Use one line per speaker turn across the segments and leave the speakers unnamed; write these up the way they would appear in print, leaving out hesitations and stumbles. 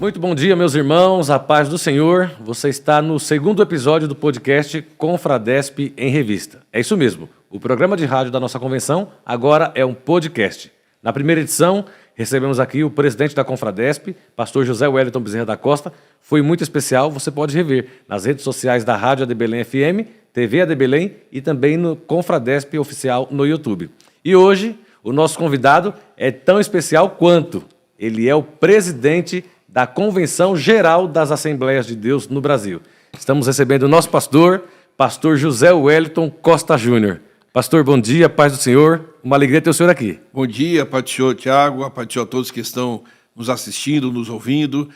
Muito bom dia, meus irmãos, a paz do Senhor. Você está no segundo episódio do podcast Confradesp em Revista. É isso mesmo, o programa de rádio da nossa convenção agora é um podcast. Na primeira edição, recebemos aqui o presidente da Confradesp, pastor José Wellington Bezerra da Costa. Foi muito especial, você pode rever nas redes sociais da Rádio AD Belém FM, TV AD Belém e também no Confradesp Oficial no YouTube. E hoje, o nosso convidado é tão especial quanto ele é o presidente da Convenção Geral das Assembleias de Deus no Brasil. Estamos recebendo o nosso pastor José Wellington Costa Júnior. Pastor, bom dia, paz do Senhor. Uma alegria ter o senhor aqui.
Bom dia, paz do Senhor, Tiago, paz do Senhor a todos que estão nos assistindo, nos ouvindo.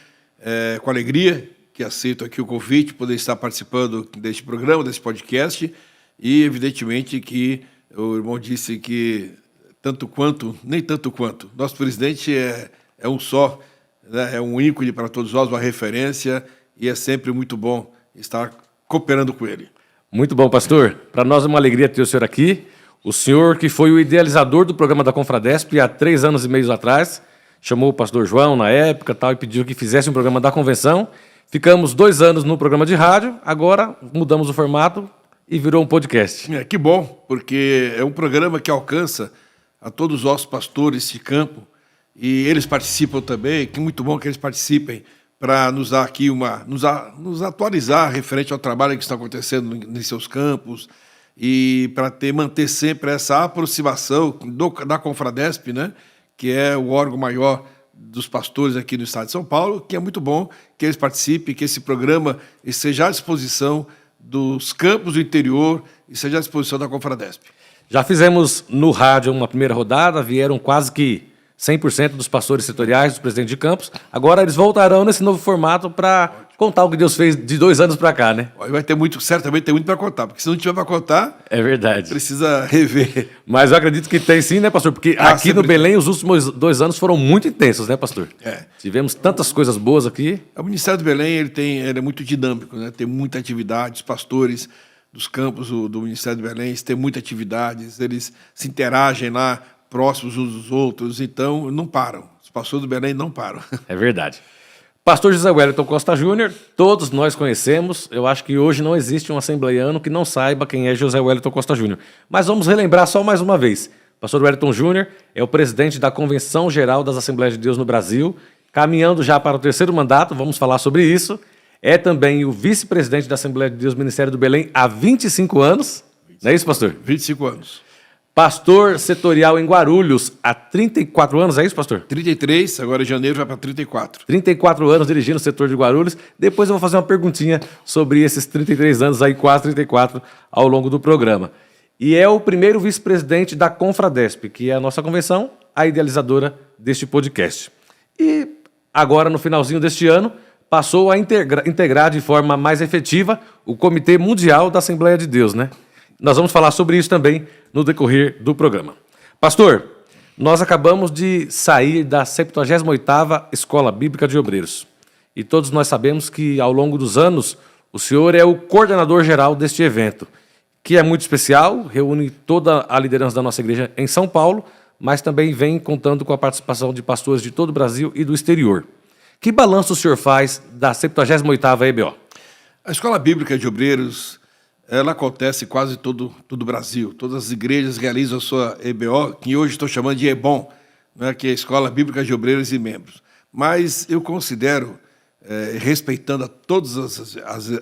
Com alegria que aceito aqui o convite, poder estar participando deste programa, desse podcast. E, evidentemente, que o irmão disse que tanto quanto, nem tanto quanto. Nosso presidente é um só, né? É um ícone para todos nós, uma referência, e é sempre muito bom estar cooperando com ele.
Muito bom, pastor. Para nós é uma alegria ter o senhor aqui. O senhor que foi o idealizador do programa da Confradesp há 3 anos e meio atrás, chamou o pastor João na época e pediu que fizesse um programa da convenção. Ficamos 2 anos no programa de rádio, agora mudamos o formato e virou um podcast.
Que bom, porque é um programa que alcança a todos os nossos pastores de campo, e eles participam também, que muito bom que eles participem, para nos dar aqui nos atualizar referente ao trabalho que está acontecendo em seus campos, e para manter sempre essa aproximação da Confradesp, né, que é o órgão maior dos pastores aqui no estado de São Paulo, que é muito bom que eles participem, que esse programa esteja à disposição dos campos do interior e seja à disposição da Confradesp.
Já fizemos no rádio uma primeira rodada, vieram quase que 100% dos pastores setoriais, dos presidentes de campos. Agora eles voltarão nesse novo formato para contar o que Deus fez de 2 anos para cá, né?
Vai ter muito, certamente tem muito para contar, porque se não tiver para contar,
é verdade,
precisa rever.
Mas eu acredito que tem sim, né, pastor? Porque aqui no Belém os últimos 2 anos foram muito intensos, né, pastor? Tivemos tantas coisas boas aqui.
O Ministério do Belém ele é muito dinâmico, né? Tem muita atividade, os pastores dos campos do Ministério do Belém têm muita atividade, eles se interagem lá, próximos uns dos outros, então não param. Os pastores do Belém não param.
É verdade. Pastor José Wellington Costa Júnior, todos nós conhecemos. Eu acho que hoje não existe um assembleiano que não saiba quem é José Wellington Costa Júnior. Mas vamos relembrar só mais uma vez. Pastor Wellington Júnior é o presidente da Convenção Geral das Assembleias de Deus no Brasil, caminhando já para o 3º mandato, vamos falar sobre isso. É também o vice-presidente da Assembleia de Deus Ministério do Belém há 25 anos. Não é isso, pastor?
25 anos.
Pastor setorial em Guarulhos há 34 anos, é isso, pastor?
33, agora em janeiro vai para 34.
34 anos dirigindo o setor de Guarulhos. Depois eu vou fazer uma perguntinha sobre esses 33 anos, aí quase 34, ao longo do programa. E é o primeiro vice-presidente da Confradesp, que é a nossa convenção, a idealizadora deste podcast. E agora, no finalzinho deste ano, passou a integrar de forma mais efetiva o Comitê Mundial da Assembleia de Deus, né? Nós vamos falar sobre isso também no decorrer do programa. Pastor, nós acabamos de sair da 78ª Escola Bíblica de Obreiros. E todos nós sabemos que, ao longo dos anos, o senhor é o coordenador geral deste evento, que é muito especial, reúne toda a liderança da nossa igreja em São Paulo, mas também vem contando com a participação de pastores de todo o Brasil e do exterior. Que balanço o senhor faz da 78ª EBO?
A Escola Bíblica de Obreiros, ela acontece quase todo o Brasil. Todas as igrejas realizam a sua EBO, que hoje estou chamando de EBOM, né, que é a Escola Bíblica de Obreiros e Membros. Mas eu considero, respeitando a todas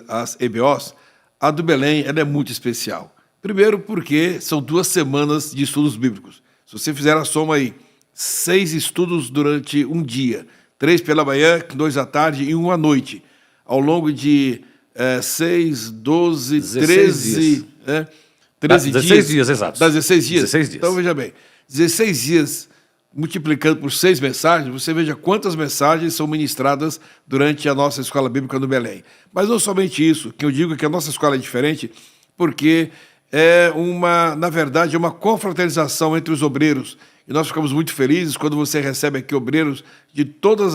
as EBOs, a do Belém ela é muito especial. Primeiro porque são 2 semanas de estudos bíblicos. Se você fizer a soma aí, 6 estudos durante um dia, 3 pela manhã, 2 à tarde e 1 à noite, ao longo de 6, 12, 13... 13 dias.
16 dias, exato.
16 dias?
16 dias.
Então, veja bem, 16 dias multiplicando por 6 mensagens, você veja quantas mensagens são ministradas durante a nossa Escola Bíblica no Belém. Mas não somente isso, que eu digo que a nossa escola é diferente, porque na verdade, é uma confraternização entre os obreiros. E nós ficamos muito felizes quando você recebe aqui obreiros de todas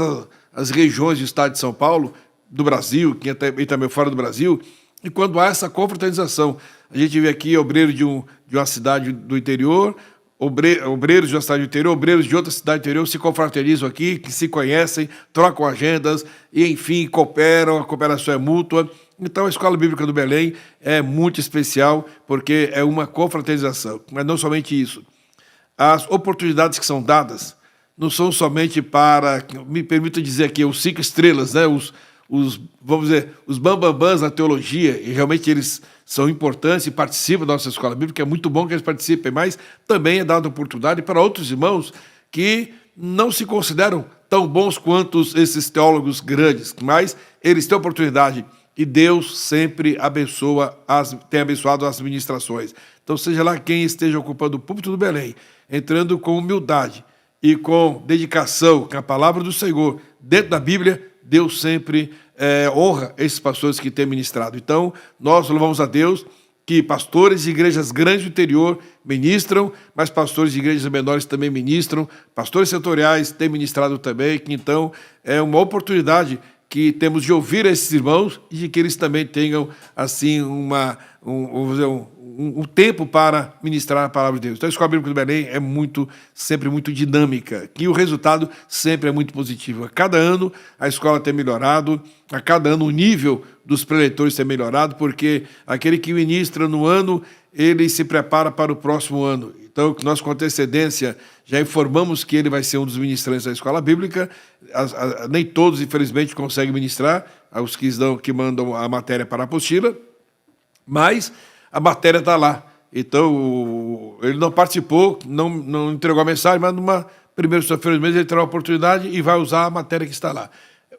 as regiões do estado de São Paulo, do Brasil, e também fora do Brasil, e quando há essa confraternização. A gente vê aqui obreiro de uma cidade do interior, obreiros de uma cidade do interior, obreiros de outra cidade do interior se confraternizam aqui, que se conhecem, trocam agendas e, enfim, cooperam, a cooperação é mútua. Então, a Escola Bíblica do Belém é muito especial, porque é uma confraternização. Mas não somente isso. As oportunidades que são dadas não são somente para, me permita dizer aqui, os 5 estrelas, né? Vamos dizer, os bambambãs na teologia, e realmente eles são importantes e participam da nossa escola bíblica, é muito bom que eles participem, mas também é dada oportunidade para outros irmãos que não se consideram tão bons quanto esses teólogos grandes, mas eles têm oportunidade e Deus sempre tem abençoado as ministrações. Então, seja lá quem esteja ocupando o púlpito do Belém, entrando com humildade e com dedicação com a palavra do Senhor dentro da Bíblia, Deus sempre honra esses pastores que têm ministrado. Então, nós louvamos a Deus que pastores de igrejas grandes do interior ministram, mas pastores de igrejas menores também ministram, pastores setoriais têm ministrado também, que então é uma oportunidade que temos de ouvir esses irmãos e de que eles também tenham, assim, um tempo para ministrar a palavra de Deus. Então, a Escola Bíblica do Belém é sempre muito dinâmica, e o resultado sempre é muito positivo. A cada ano a escola tem melhorado, a cada ano o nível dos preletores tem melhorado, porque aquele que ministra no ano, ele se prepara para o próximo ano. Então, nós com antecedência já informamos que ele vai ser um dos ministrantes da Escola Bíblica. Nem todos, infelizmente, conseguem ministrar, os que mandam a matéria para a apostila, mas a matéria está lá. Então, ele não participou, não entregou a mensagem, mas numa primeira sexta-feira do mês ele terá a oportunidade e vai usar a matéria que está lá.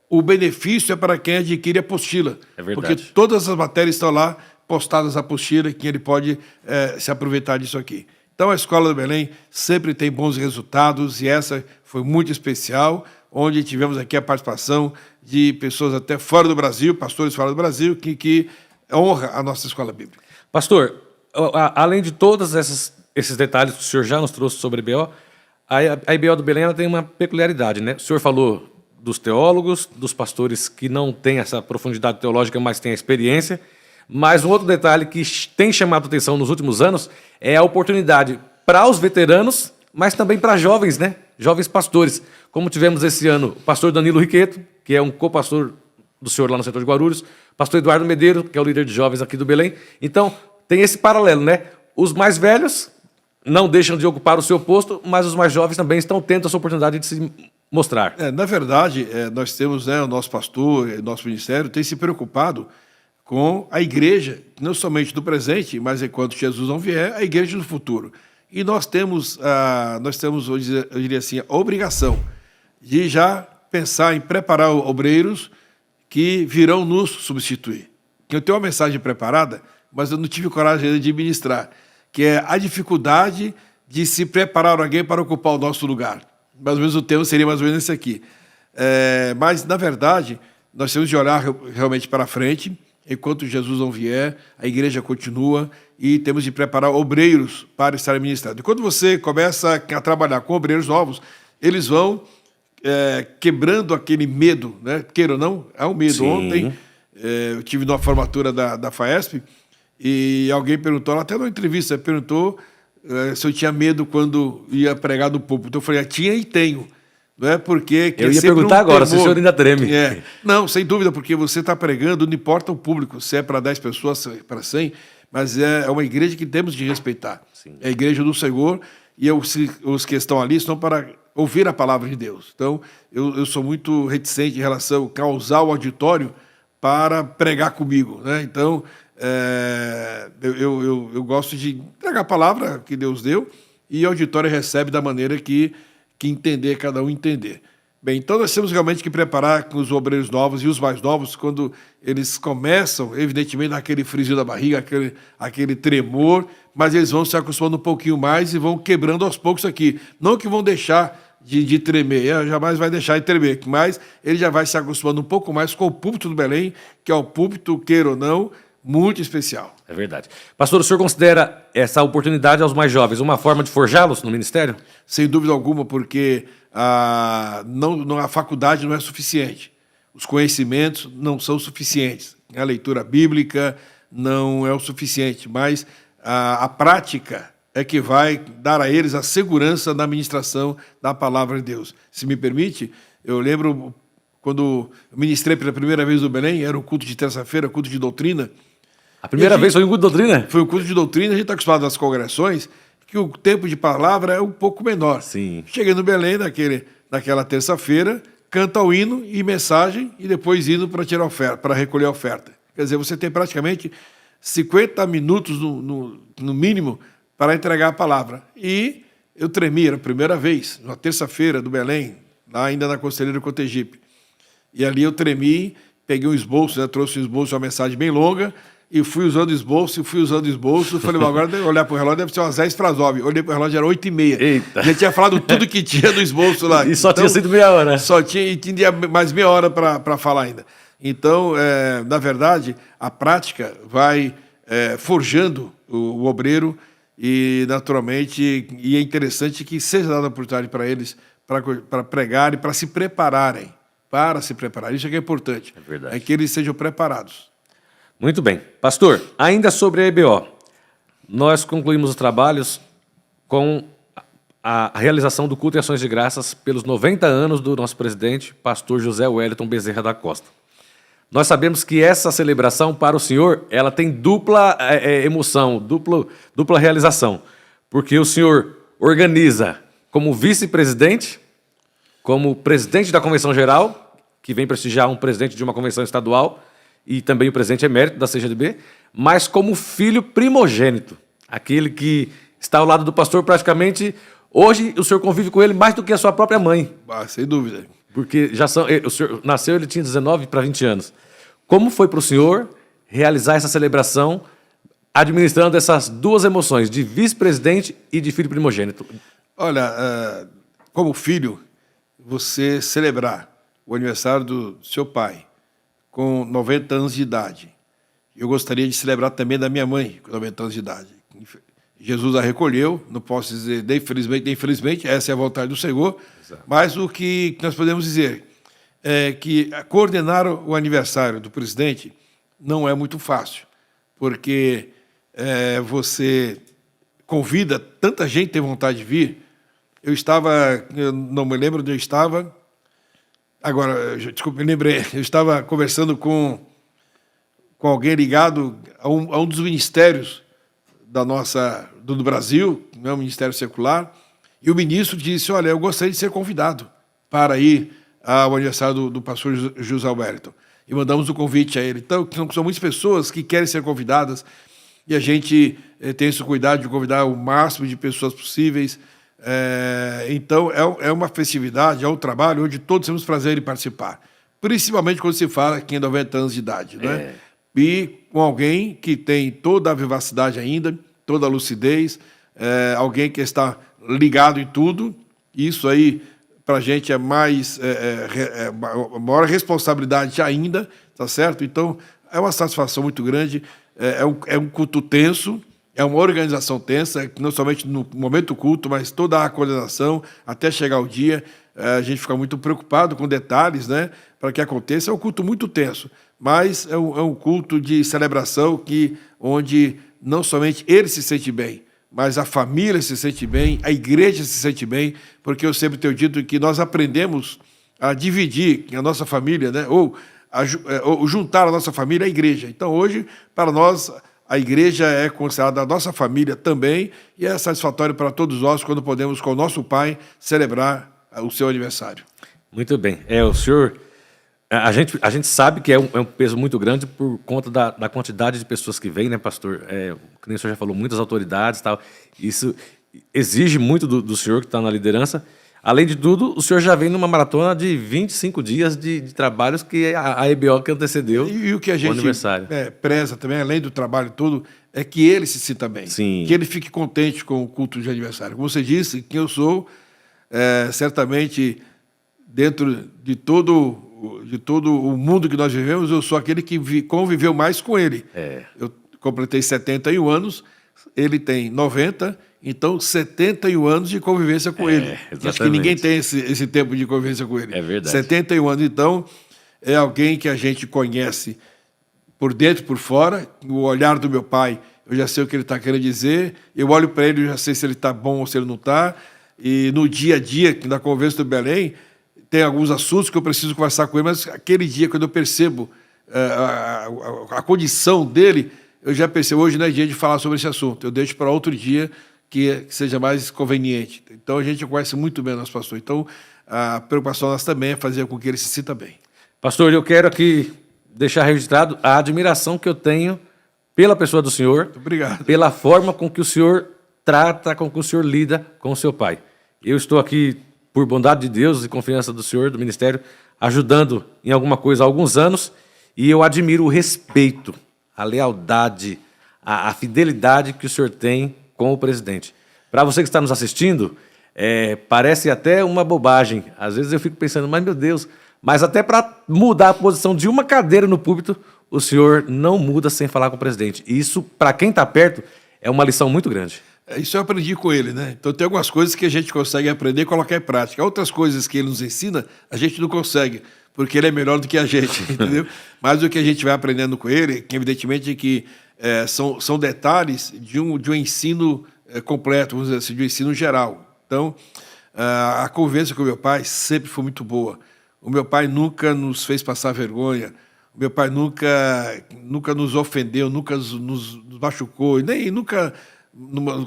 O benefício é para quem adquire a apostila, porque todas as matérias estão lá postadas a apostila, que ele pode se aproveitar disso aqui. Então, a Escola do Belém sempre tem bons resultados e essa foi muito especial, onde tivemos aqui a participação de pessoas até fora do Brasil, pastores fora do Brasil, que honra a nossa Escola Bíblica.
Pastor, além de todos esses detalhes que o senhor já nos trouxe sobre a IBO, a IBO do Belém ela tem uma peculiaridade, né? O senhor falou dos teólogos, dos pastores que não têm essa profundidade teológica, mas têm a experiência. Mas um outro detalhe que tem chamado a atenção nos últimos anos é a oportunidade para os veteranos, mas também para jovens, né? Jovens pastores. Como tivemos esse ano o pastor Danilo Riqueto, que é um co-pastor do senhor lá no setor de Guarulhos, o pastor Eduardo Medeiro, que é o líder de jovens aqui do Belém. Então, tem esse paralelo, né? Os mais velhos não deixam de ocupar o seu posto, mas os mais jovens também estão tendo essa oportunidade de se mostrar.
Na verdade, nós temos, o nosso pastor, nosso ministério, tem se preocupado com a igreja, não somente do presente, mas enquanto Jesus não vier, a igreja do futuro. E nós temos, eu diria assim, a obrigação de já pensar em preparar obreiros que virão nos substituir. Eu tenho uma mensagem preparada, mas eu não tive coragem ainda de ministrar, que é a dificuldade de se preparar alguém para ocupar o nosso lugar. Mais ou menos o tema seria mais ou menos esse aqui. Mas, na verdade, nós temos de olhar realmente para frente. Enquanto Jesus não vier, a igreja continua e temos de preparar obreiros para estar ministrando. E quando você começa a trabalhar com obreiros novos, eles vão quebrando aquele medo, né? Queira ou não, é um medo. Sim. Ontem eu tive numa formatura da FAESP e alguém perguntou, até numa entrevista, perguntou se eu tinha medo quando ia pregar no púlpito. Então eu falei, tinha e tenho. Não é porque
eu ia perguntar agora, se o senhor ainda treme.
Não, sem dúvida, porque você está pregando, não importa o público, se é para 10 pessoas, para 100, mas é uma igreja que temos de respeitar. Sim. É a igreja do Senhor e os que estão ali estão para ouvir a palavra de Deus. Então, eu sou muito reticente em relação a usar o auditório para pregar comigo, né? Então, eu gosto de entregar a palavra que Deus deu e o auditório recebe da maneira que entender, cada um entender. Bem, então nós temos realmente que preparar com os obreiros novos e os mais novos, quando eles começam, evidentemente, naquele frisinho da barriga, aquele tremor, mas eles vão se acostumando um pouquinho mais e vão quebrando aos poucos aqui. Não que vão deixar de tremer, jamais vai deixar de tremer, mas ele já vai se acostumando um pouco mais com o púlpito do Belém, que é o púlpito, queira ou não, muito especial.
É verdade. Pastor, o senhor considera essa oportunidade aos mais jovens uma forma de forjá-los no ministério?
Sem dúvida alguma, porque a faculdade não é suficiente. Os conhecimentos não são suficientes. A leitura bíblica não é o suficiente, mas a prática é que vai dar a eles a segurança na administração da palavra de Deus. Se me permite, eu lembro quando eu ministrei pela primeira vez no Belém, era um culto de terça-feira, culto de doutrina.
A primeira vez foi um culto de doutrina?
Foi um culto de doutrina, a gente está acostumado nas congregações, que o tempo de palavra é um pouco menor.
Sim.
Cheguei no Belém naquela terça-feira, canta o hino e mensagem, e depois hino para tirar oferta, para recolher a oferta. Quer dizer, você tem praticamente 50 minutos no mínimo para entregar a palavra. E eu tremi, era a primeira vez, na terça-feira do Belém, lá ainda na Conselheiro Cotegipe. E ali eu tremi, peguei um esboço, né, trouxe um esboço, uma mensagem bem longa, e fui usando o esboço, falei, bom, agora olhar para o relógio, deve ser umas 10 para as 9. Olhei para o relógio, era 8h30.
Eita.
Já tinha falado tudo que tinha no esboço lá.
E só tinha sido meia hora.
Só tinha, e tinha mais meia hora para falar ainda. Então, na verdade, a prática vai forjando o obreiro e, naturalmente, e é interessante que seja dada a oportunidade para eles para pregar e para se prepararem. Isso é que é importante.
É verdade.
É que eles sejam preparados.
Muito bem. Pastor, ainda sobre a EBO, nós concluímos os trabalhos com a realização do culto e ações de graças pelos 90 anos do nosso presidente, pastor José Wellington Bezerra da Costa. Nós sabemos que essa celebração para o senhor, ela tem dupla emoção, dupla realização, porque o senhor organiza como vice-presidente, como presidente da Convenção Geral, que vem prestigiar um presidente de uma convenção estadual, e também o presidente emérito da CGDB, mas como filho primogênito, aquele que está ao lado do pastor praticamente. Hoje o senhor convive com ele mais do que a sua própria mãe.
Sem dúvida.
Porque o senhor nasceu, ele tinha 19 para 20 anos. Como foi para o senhor realizar essa celebração, administrando essas duas emoções, de vice-presidente e de filho primogênito?
Olha, como filho, você celebrar o aniversário do seu pai com 90 anos de idade. Eu gostaria de celebrar também da minha mãe com 90 anos de idade. Jesus a recolheu, não posso dizer nem felizmente nem infelizmente, essa é a vontade do Senhor. Exato. Mas o que nós podemos dizer é que coordenar o aniversário do presidente não é muito fácil, porque você convida tanta gente que tem vontade de vir. Eu não me lembro onde eu estava, agora, desculpa, me lembrei, eu estava conversando com alguém ligado a um dos ministérios do Brasil, não é um ministério secular, e o ministro disse, olha, eu gostaria de ser convidado para ir ao aniversário do pastor José Wellington. E mandamos o convite a ele. Então, são muitas pessoas que querem ser convidadas, e a gente tem esse cuidado de convidar o máximo de pessoas possíveis. Então, é uma festividade, é um trabalho onde todos temos prazer em participar. Principalmente quando se fala que em 90 anos de idade, né? E com alguém que tem toda a vivacidade ainda, toda a lucidez, alguém que está ligado em tudo. Isso aí, para a gente, é maior responsabilidade ainda, tá certo? Então, é uma satisfação muito grande, é um culto tenso, é uma organização tensa, não somente no momento do culto, mas toda a coordenação, até chegar o dia. A gente fica muito preocupado com detalhes, né, para que aconteça. É um culto muito tenso, mas é um culto de celebração onde não somente ele se sente bem, mas a família se sente bem, a igreja se sente bem, porque eu sempre tenho dito que nós aprendemos a dividir a nossa família, né, ou juntar a nossa família à igreja. Então, hoje, para nós, a igreja é considerada a nossa família também, e é satisfatório para todos nós quando podemos, com o nosso pai, celebrar o seu aniversário.
Muito bem. O senhor... A gente sabe que é um peso muito grande por conta da quantidade de pessoas que vêm, né, pastor? Que nem o senhor já falou, muitas autoridades e tal. Isso exige muito do senhor que está na liderança. Além de tudo, o senhor já vem numa maratona de 25 dias de trabalhos que a EBO que antecedeu
o que a gente preza também, além do trabalho todo, é que ele se sinta bem.
Sim.
Que ele fique contente com o culto de aniversário. Como você disse, quem eu sou, certamente, dentro de todo o mundo que nós vivemos, eu sou aquele que conviveu mais com ele. Eu completei 71 anos, ele tem 90, então 71 anos de convivência com ele.
Exatamente.
Acho que ninguém tem esse tempo de convivência com ele.
É verdade.
71 anos, então, é alguém que a gente conhece por dentro e por fora. O olhar do meu pai eu já sei o que ele está querendo dizer, eu olho para ele, eu já sei se ele está bom ou se ele não está, e no dia a dia, na conversa do Belém, tem alguns assuntos que eu preciso conversar com ele, mas aquele dia, quando eu percebo a condição dele, eu já percebo, hoje não é dia de falar sobre esse assunto, eu deixo para outro dia que seja mais conveniente. Então, a gente conhece muito bem o nosso pastor. Então, a preocupação nossa também é fazer com que ele se sinta bem.
Pastor, eu quero aqui deixar registrado a admiração que eu tenho pela pessoa do senhor.
Muito obrigado.
Pela forma com que o senhor trata, com que o senhor lida com o seu pai. Eu estou aqui, por bondade de Deus e confiança do senhor, do ministério, ajudando em alguma coisa há alguns anos, e eu admiro o respeito, a lealdade, a fidelidade que o senhor tem com o presidente. Para você que está nos assistindo, parece até uma bobagem. Às vezes eu fico pensando, mas meu Deus, mas até para mudar a posição de uma cadeira no púlpito, o senhor não muda sem falar com o presidente. E isso, para quem está perto, é uma lição muito grande.
Isso eu aprendi com ele, né? Então tem algumas coisas que a gente consegue aprender e colocar em prática. Outras coisas que ele nos ensina, a gente não consegue, porque ele é melhor do que a gente, entendeu? Mas o que a gente vai aprendendo com ele, que evidentemente é que são detalhes de um ensino completo, vamos dizer assim, de um ensino geral. Então, a convivência com o meu pai sempre foi muito boa. O meu pai nunca nos fez passar vergonha. O meu pai nunca nos ofendeu, nunca nos machucou, nem nunca,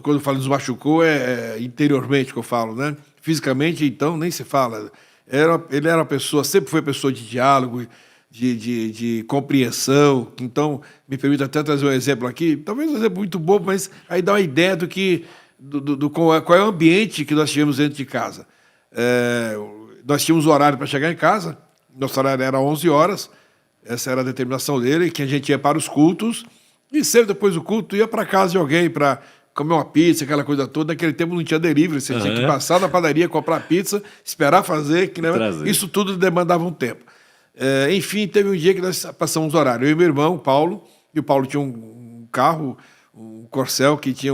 quando eu falo nos machucou, interiormente que eu falo, né? Fisicamente, então, nem se fala. Ele era uma pessoa, sempre foi pessoa de diálogo, de compreensão. Então, me permite até trazer um exemplo aqui, talvez um exemplo muito bobo, mas aí dá uma ideia qual é o ambiente que nós tivemos dentro de casa. Nós tínhamos um horário para chegar em casa, nosso horário era 11 horas, essa era a determinação dele, que a gente ia para os cultos, e sempre depois do culto ia para casa de alguém para comer uma pizza, aquela coisa toda. Naquele tempo não tinha delivery, você tinha que passar na padaria, comprar pizza, esperar fazer, isso tudo demandava um tempo. Enfim, teve um dia que nós passamos o horário, eu e meu irmão, o Paulo, e o Paulo tinha um carro, um Corcel, que tinha,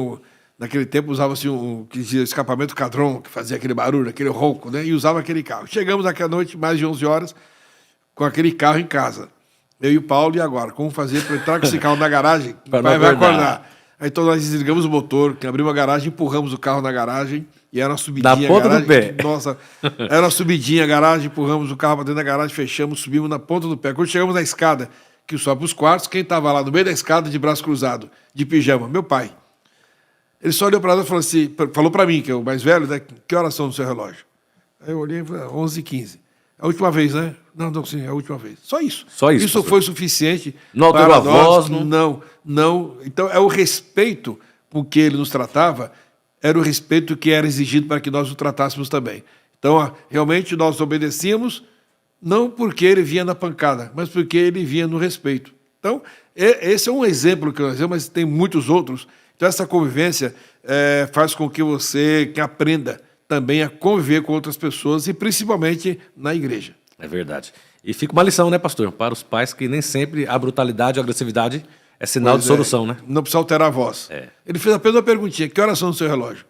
naquele tempo usava-se que tinha escapamento Cadron, que fazia aquele barulho, aquele ronco, né? E usava aquele carro. Chegamos naquela noite, mais de 11 horas, com aquele carro em casa. Eu e o Paulo, e agora? Como fazer para entrar com esse carro na garagem? O pai vai acordar. Aí então nós desligamos o motor, abrimos a garagem, empurramos o carro na garagem, e era uma subidinha.
Da ponta do pé.
Nossa, era uma subidinha a garagem, empurramos o carro para dentro da garagem, fechamos, subimos na ponta do pé. Quando chegamos na escada, que sobe para os quartos, quem estava lá no meio da escada, de braço cruzado, de pijama? Meu pai. Ele só olhou para nós e falou assim, falou para mim, que é o mais velho, né? Que horas são no seu relógio? Aí eu olhei e falei, 11h15. A última vez, né? Não, sim, é a última vez. Só isso.
Só isso.
Isso foi suficiente.
Não alterou a voz?
Não. Então, é o respeito com que ele nos tratava, era o respeito que era exigido para que nós o tratássemos também. Então, realmente, nós obedecíamos, não porque ele vinha na pancada, mas porque ele vinha no respeito. Então, esse é um exemplo que nós temos, mas tem muitos outros. Então, essa convivência faz com que você aprenda também a conviver com outras pessoas e principalmente na igreja.
É verdade. E fica uma lição, né, pastor? Para os pais que nem sempre a brutalidade e a agressividade é sinal de solução, né?
Não precisa alterar a voz. Ele fez apenas uma perguntinha. Que horas são no seu relógio?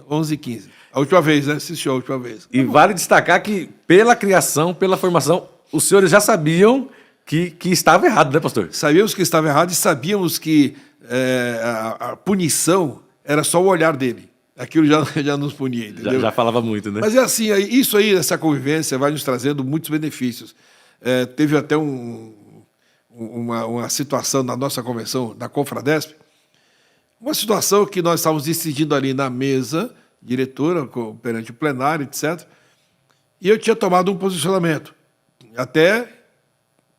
11h15. A última vez, né? Assistiu a última vez.
E vale destacar que pela criação, pela formação, os senhores já sabiam que estava errado, né, pastor?
Sabíamos que estava errado e sabíamos que a punição era só o olhar dele. Aquilo já nos punia, entendeu?
Já falava muito, né?
Mas é assim, isso aí, essa convivência vai nos trazendo muitos benefícios. Teve até uma situação na nossa convenção, da Confradesp, uma situação que nós estávamos decidindo ali na mesa, diretora, perante o plenário, etc. E eu tinha tomado um posicionamento, até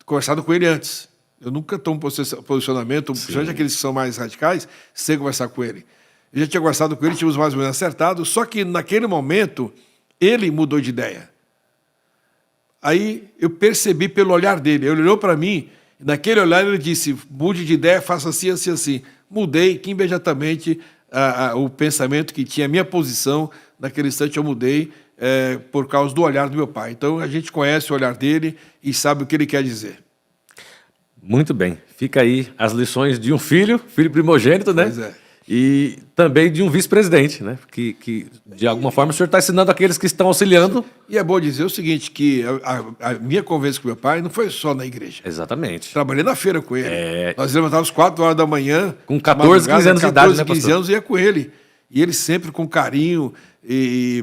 conversado com ele antes. Eu nunca tomo posicionamento, principalmente aqueles que são mais radicais, sem conversar com ele. Eu já tinha conversado com ele, tínhamos mais ou menos acertado, só que naquele momento ele mudou de ideia. Aí eu percebi pelo olhar dele, ele olhou para mim, e naquele olhar ele disse, mude de ideia, faça assim, assim, assim. Mudei, que imediatamente o pensamento que tinha, a minha posição, naquele instante eu mudei por causa do olhar do meu pai. Então a gente conhece o olhar dele e sabe o que ele quer dizer.
Muito bem, fica aí as lições de um filho primogênito, né?
Pois é.
E também de um vice-presidente, né? Que de alguma forma o senhor está ensinando aqueles que estão auxiliando.
E é bom dizer o seguinte, que a minha convivência com meu pai não foi só na igreja.
Exatamente.
Trabalhei na feira com ele. Nós levantávamos 4 horas da manhã.
Com 14, 15 anos de idade, né,
15 anos ia com ele. E ele sempre com carinho,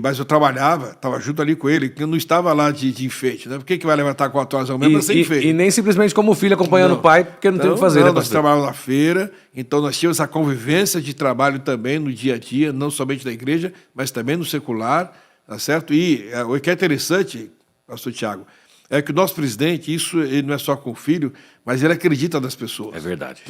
mas eu estava junto ali com ele, que eu não estava lá de enfeite, né? Por que vai levantar 4 horas da manhã para ser enfeite?
E nem simplesmente como filho acompanhando o pai, porque não tem o que fazer, né,
nós trabalhávamos na feira, então nós tínhamos essa convivência de trabalho também no dia a dia, não somente na igreja, mas também no secular, tá certo? E o que é interessante, pastor Tiago, é que o nosso presidente, ele não é só com o filho, mas ele acredita nas pessoas.
É verdade.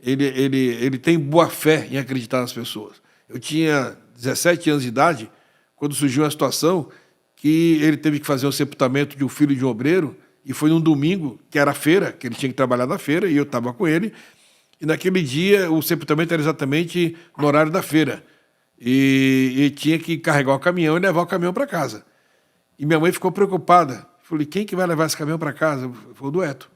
Ele tem boa fé em acreditar nas pessoas. Eu tinha 17 anos de idade, quando surgiu uma situação que ele teve que fazer o sepultamento de um filho de um obreiro, e foi num domingo, que era feira, que ele tinha que trabalhar na feira, e eu estava com ele, e naquele dia o sepultamento era exatamente no horário da feira, e tinha que carregar o caminhão e levar o caminhão para casa. E minha mãe ficou preocupada. Falei, quem que vai levar esse caminhão para casa? Foi o Dueto.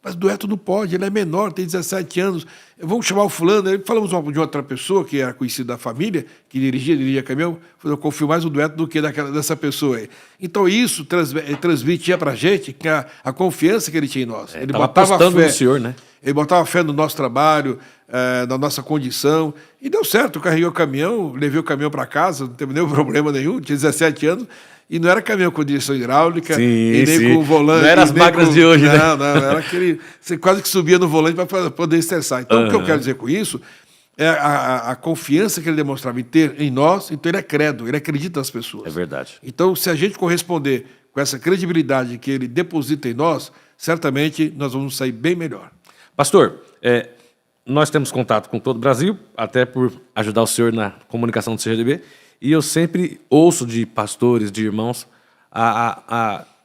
Mas o Dueto não pode, ele é menor, tem 17 anos. Vamos chamar o fulano. Aí falamos de outra pessoa que era conhecida da família, que dirigia caminhão. Eu confio mais no Dueto do que dessa pessoa aí. Então isso transmitia para a gente a confiança que ele tinha em nós. Ele botava fé
no senhor, né?
Ele botava fé no nosso trabalho, na nossa condição. E deu certo, eu carreguei o caminhão, levei o caminhão para casa, não teve nenhum problema nenhum, tinha 17 anos. E não era caminhão com direção hidráulica, e nem com volante.
Não era as máquinas de hoje, né?
Não, era aquele... Você quase que subia no volante para poder estressar. Então, o que eu quero dizer com isso é a confiança que ele demonstrava em nós, então ele é credo, ele acredita nas pessoas.
É verdade.
Então, se a gente corresponder com essa credibilidade que ele deposita em nós, certamente nós vamos sair bem melhor.
Pastor, nós temos contato com todo o Brasil, até por ajudar o senhor na comunicação do CGDB, e eu sempre ouço de pastores, de irmãos,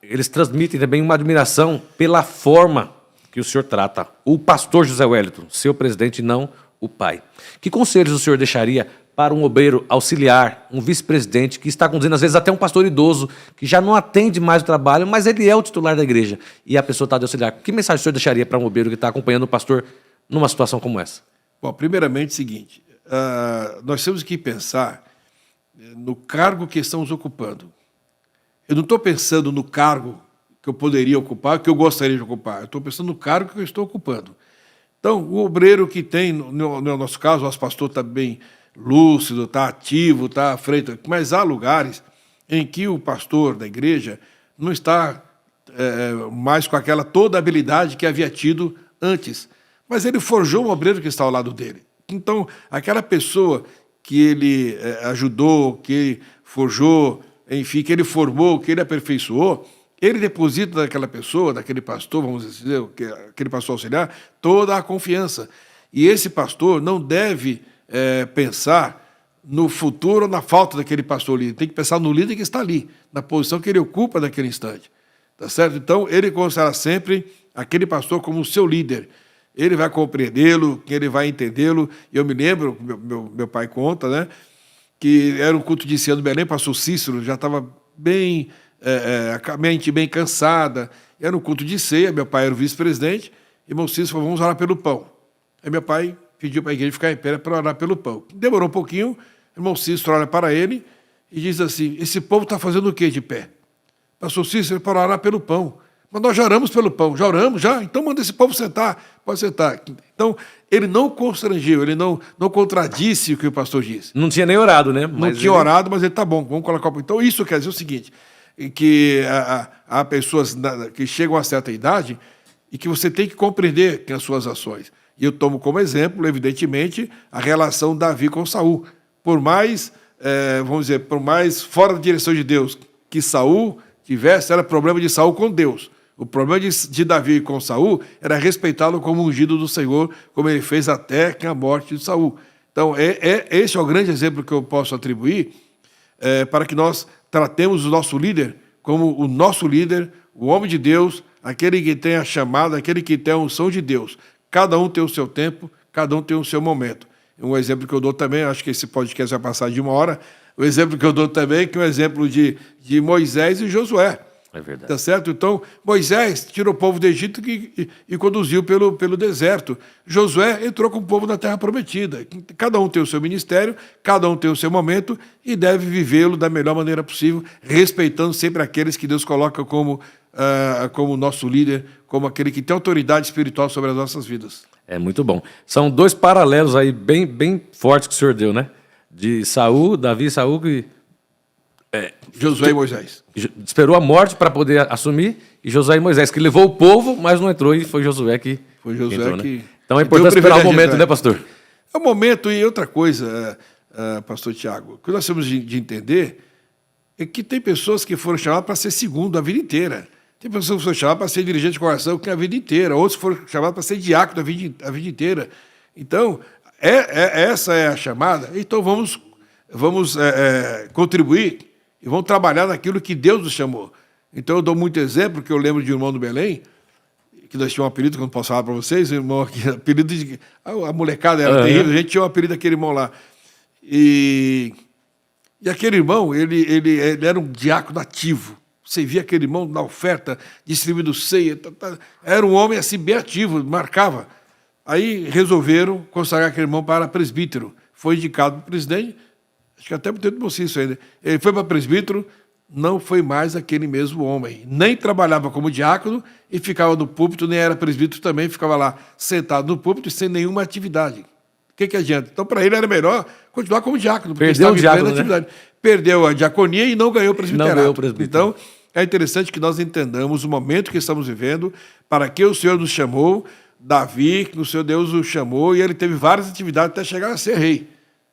eles transmitem também uma admiração pela forma que o senhor trata o pastor José Wellington, seu presidente, e não o pai. Que conselhos o senhor deixaria para um obreiro auxiliar, um vice-presidente, que está conduzindo, às vezes, até um pastor idoso, que já não atende mais o trabalho, mas ele é o titular da igreja, e a pessoa está de auxiliar? Que mensagem o senhor deixaria para um obreiro que está acompanhando o pastor numa situação como essa?
Bom, primeiramente, o seguinte, nós temos que pensar no cargo que estamos ocupando. Eu não estou pensando no cargo que eu poderia ocupar, que eu gostaria de ocupar. Eu estou pensando no cargo que eu estou ocupando. Então, o obreiro que tem, no nosso caso, o nosso pastor está bem lúcido, está ativo, está à frente, mas há lugares em que o pastor da igreja não está mais com aquela toda habilidade que havia tido antes. Mas ele forjou um obreiro que está ao lado dele. Então, aquela pessoa que ele ajudou, que ele forjou, enfim, que ele formou, que ele aperfeiçoou, ele deposita daquela pessoa, daquele pastor, vamos dizer, aquele pastor auxiliar, toda a confiança. E esse pastor não deve pensar no futuro ou na falta daquele pastor líder. Tem que pensar no líder que está ali, na posição que ele ocupa naquele instante. Tá certo? Então, ele considerará sempre aquele pastor como o seu líder. Ele vai compreendê-lo, ele vai entendê-lo. Eu me lembro, meu pai conta, né, que era um culto de ceia no Belém, pastor Cícero já estava bem, a mente bem cansada. Era um culto de ceia, meu pai era o vice-presidente, e irmão Cícero falou, vamos orar pelo pão. Aí meu pai pediu para a igreja ficar em pé para orar pelo pão. Demorou um pouquinho, irmão Cícero olha para ele e diz assim, esse povo está fazendo o quê de pé? Pastor Cícero, para orar pelo pão. Mas nós já oramos pelo pão. Já oramos? Já? Então manda esse povo sentar. Pode sentar. Então, ele não constrangiu, ele não contradisse o que o pastor disse.
Não tinha nem orado, né?
Não tinha orado, mas ele tá bom, vamos colocar o pão. Então, isso quer dizer o seguinte, que há pessoas que chegam a certa idade e que você tem que compreender as suas ações. E eu tomo como exemplo, evidentemente, a relação de Davi com Saul. Por mais, vamos dizer, por mais fora da direção de Deus que Saul tivesse, era problema de Saul com Deus. O problema de Davi com Saul era respeitá-lo como ungido do Senhor, como ele fez até a morte de Saul. Então, esse é o grande exemplo que eu posso atribuir para que nós tratemos o nosso líder como o nosso líder, o homem de Deus, aquele que tem a chamada, aquele que tem a unção de Deus. Cada um tem o seu tempo, cada um tem o seu momento. Um exemplo que eu dou também, acho que esse podcast vai passar de 1 hora, o exemplo que eu dou também, que é o exemplo de Moisés e Josué.
É verdade.
Tá certo? Então, Moisés tirou o povo do Egito e conduziu pelo deserto. Josué entrou com o povo na Terra Prometida. Cada um tem o seu ministério, cada um tem o seu momento e deve vivê-lo da melhor maneira possível, respeitando sempre aqueles que Deus coloca como nosso líder, como aquele que tem autoridade espiritual sobre as nossas vidas.
É muito bom. São dois paralelos aí bem, bem fortes que o senhor deu, né? De Saul, Davi e Saul, que
Josué e Moisés.
esperou a morte para poder assumir, e Josué e Moisés, que levou o povo, mas não entrou, e foi Josué que entrou, né? Então é importante esperar o momento, né, pastor?
É o momento. E outra coisa, pastor Tiago, o que nós temos de entender é que tem pessoas que foram chamadas para ser segundo a vida inteira. Tem pessoas que foram chamadas para ser dirigente de coração a vida inteira. Outros foram chamados para ser diácono a vida inteira. Então, essa é a chamada. Então, vamos contribuir e vamos trabalhar naquilo que Deus nos chamou. Então, eu dou muito exemplo, que eu lembro de um irmão do Belém, que nós tínhamos um apelido, que eu não posso falar para vocês, o irmão aqui, apelido de... A molecada era terrível, a gente tinha um apelido daquele irmão lá. E aquele irmão, ele era um diácono ativo. Você via aquele irmão na oferta, distribuindo ceia. Era um homem assim, bem ativo, marcava. Aí resolveram consagrar aquele irmão para presbítero. Foi indicado para o presidente, acho que até por tempo você isso ainda. Ele foi para presbítero, não foi mais aquele mesmo homem. Nem trabalhava como diácono e ficava no púlpito, nem era presbítero também, ficava lá sentado no púlpito sem nenhuma atividade. O que adianta? Então, para ele era melhor continuar como diácono, porque
perdeu o diácono,
atividade. Perdeu a diaconia e não ganhou o presbiterato.
Não ganhou o presbítero.
Então, é interessante que nós entendamos o momento que estamos vivendo, para que o Senhor nos chamou, Davi, que o Senhor Deus o chamou, e ele teve várias atividades até chegar a ser rei.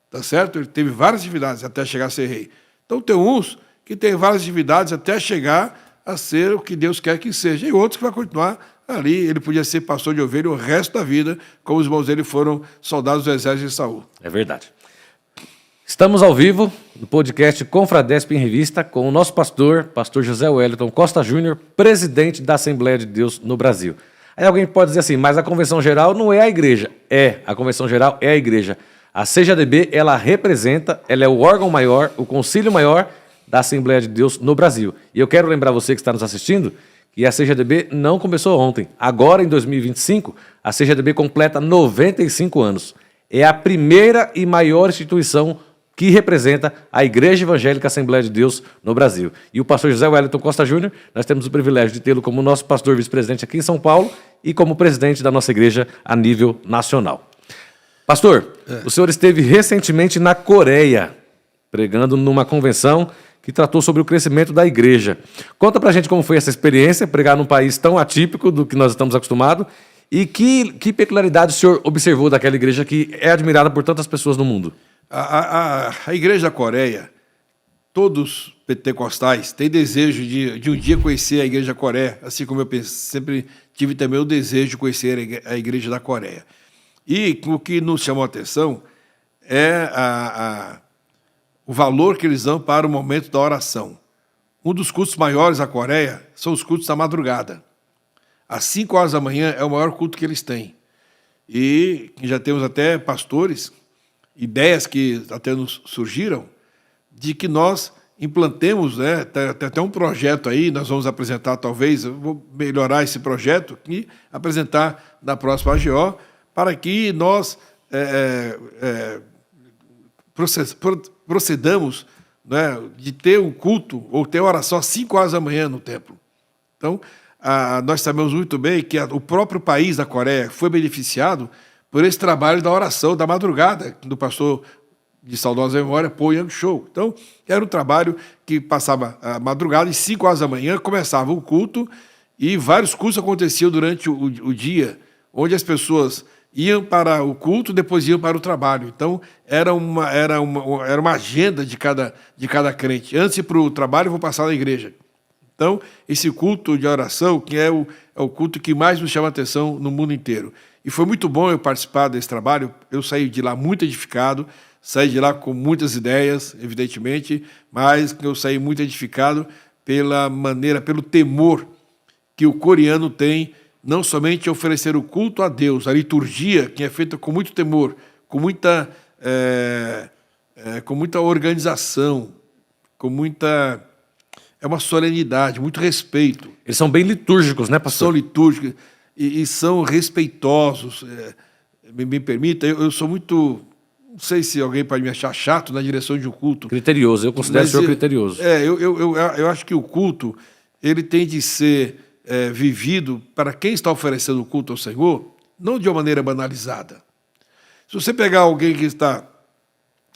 Tá certo? Ele teve várias atividades até chegar a ser rei. Então, tem uns que têm várias atividades até chegar a ser o que Deus quer que seja, e outros que vai continuar ali. Ele podia ser pastor de ovelha o resto da vida, como os irmãos dele foram soldados do exército de Saul.
É verdade. Estamos ao vivo no podcast Confradesp em Revista com o nosso pastor José Wellington Costa Júnior, presidente da Assembleia de Deus no Brasil. Aí alguém pode dizer assim, mas a Convenção Geral não é a igreja. A Convenção Geral é a igreja. A CGADB, ela é o órgão maior, o concílio maior da Assembleia de Deus no Brasil. E eu quero lembrar você que está nos assistindo que a CGADB não começou ontem. Agora, em 2025, a CGADB completa 95 anos. É a primeira e maior instituição que representa a Igreja Evangélica Assembleia de Deus no Brasil. E o pastor José Wellington Costa Júnior, nós temos o privilégio de tê-lo como nosso pastor vice-presidente aqui em São Paulo e como presidente da nossa igreja a nível nacional. Pastor, o senhor esteve recentemente na Coreia, pregando numa convenção que tratou sobre o crescimento da igreja. Conta pra gente como foi essa experiência, pregar num país tão atípico do que nós estamos acostumados, e que peculiaridade o senhor observou daquela igreja que é admirada por tantas pessoas no mundo?
A igreja da Coreia, todos pentecostais, têm desejo de um dia conhecer a igreja da Coreia, assim como eu sempre tive também o desejo de conhecer a igreja da Coreia. E o que nos chamou a atenção é o valor que eles dão para o momento da oração. Um dos cultos maiores da Coreia são os cultos da madrugada. Às 5 horas da manhã é o maior culto que eles têm. E já temos até pastores, ideias que até nos surgiram, de que nós implantemos, né, tem até um projeto aí, nós vamos apresentar talvez, eu vou melhorar esse projeto e apresentar na próxima AGO, para que nós procedamos, né, de ter um culto ou ter oração às 5 horas da manhã no templo. Então, nós sabemos muito bem que o próprio país da Coreia foi beneficiado por esse trabalho da oração, da madrugada, do pastor de saudosa memória, Paul Yang-cho. Então, era um trabalho que passava a madrugada, e 5 horas da manhã começava o culto, e vários cultos aconteciam durante o dia, onde as pessoas iam para o culto, depois iam para o trabalho. Então, era uma agenda de cada crente. Antes de ir para o trabalho, eu vou passar na igreja. Então, esse culto de oração, que é o culto que mais nos chama a atenção no mundo inteiro. E foi muito bom eu participar desse trabalho. Eu saí de lá muito edificado, saí de lá com muitas ideias, evidentemente, mas eu saí muito edificado pelo temor que o coreano tem, não somente oferecer o culto a Deus, a liturgia, que é feita com muito temor, com muita organização, com muita é uma solenidade, muito respeito.
Eles são bem litúrgicos, né, pastor?
São litúrgicos e são respeitosos. Me permita, eu sou muito... Não sei se alguém pode me achar chato na direção de um culto.
Criterioso, eu considero o senhor criterioso.
Eu acho que o culto ele tem de ser vivido para quem está oferecendo o culto ao Senhor, não de uma maneira banalizada. Se você pegar alguém que está...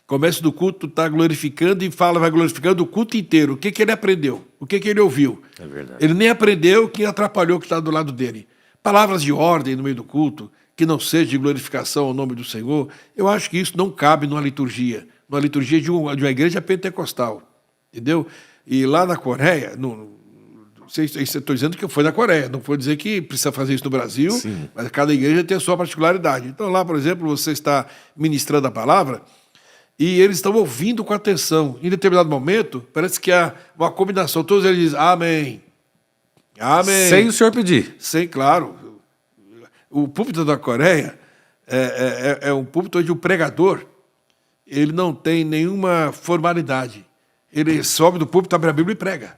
Começo do culto, está glorificando e vai glorificando o culto inteiro. O que ele aprendeu? O que ele ouviu?
É verdade.
Ele nem aprendeu que atrapalhou o que está do lado dele. Palavras de ordem no meio do culto, que não seja de glorificação ao nome do Senhor, eu acho que isso não cabe numa liturgia de uma igreja pentecostal, entendeu? E lá na Coreia, estou dizendo que foi na Coreia, não vou dizer que precisa fazer isso no Brasil, sim, mas cada igreja tem a sua particularidade. Então lá, por exemplo, você está ministrando a palavra e eles estão ouvindo com atenção. Em determinado momento, parece que há uma combinação, todos eles dizem amém, amém.
Sem o senhor pedir.
Sem, claro. O púlpito da Coreia é um púlpito onde o pregador ele não tem nenhuma formalidade. Ele sobe do púlpito, abre a Bíblia e prega.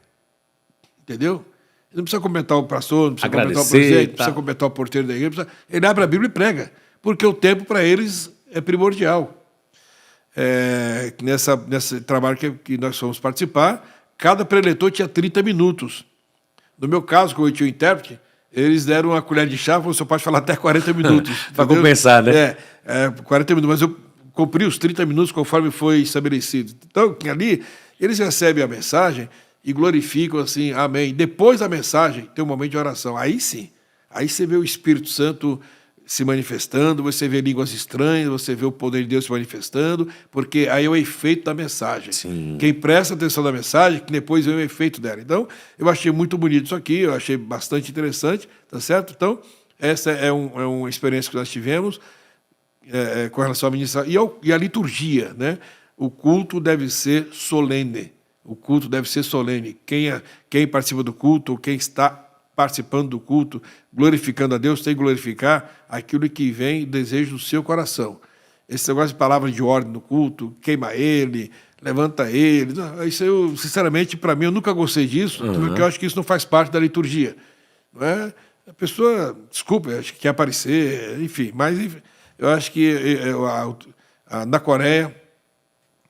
Entendeu? Ele não precisa comentar o pastor, não precisa comentar o presidente, não precisa comentar o porteiro da igreja. Ele abre a Bíblia e prega, porque o tempo para eles é primordial. Nesse trabalho que nós fomos participar, cada preletor tinha 30 minutos. No meu caso, como eu tinha o intérprete, eles deram uma colher de chá, você pode falar até 40 minutos.
Para compensar, né?
40 minutos, mas eu cumpri os 30 minutos conforme foi estabelecido. Então, ali, eles recebem a mensagem e glorificam assim, amém. Depois da mensagem, tem um momento de oração. Aí sim, aí você vê o Espírito Santo se manifestando, você vê línguas estranhas, você vê o poder de Deus se manifestando, porque aí é o efeito da mensagem.
Sim.
Quem presta atenção na mensagem, que depois vê o efeito dela. Então, eu achei muito bonito isso aqui, eu achei bastante interessante, tá certo? Então, essa é uma experiência que nós tivemos com relação à ministração. E a liturgia, né? O culto deve ser solene. O culto deve ser solene. Quem participa do culto, quem está participando do culto, glorificando a Deus, tem que glorificar aquilo que vem do desejo do seu coração. Esse negócio de palavra de ordem no culto, queima ele, levanta ele, isso eu, sinceramente, para mim, eu nunca gostei disso, porque eu acho que isso não faz parte da liturgia. Não é? A pessoa, desculpa, acho que quer aparecer, enfim, mas eu acho que na Coreia,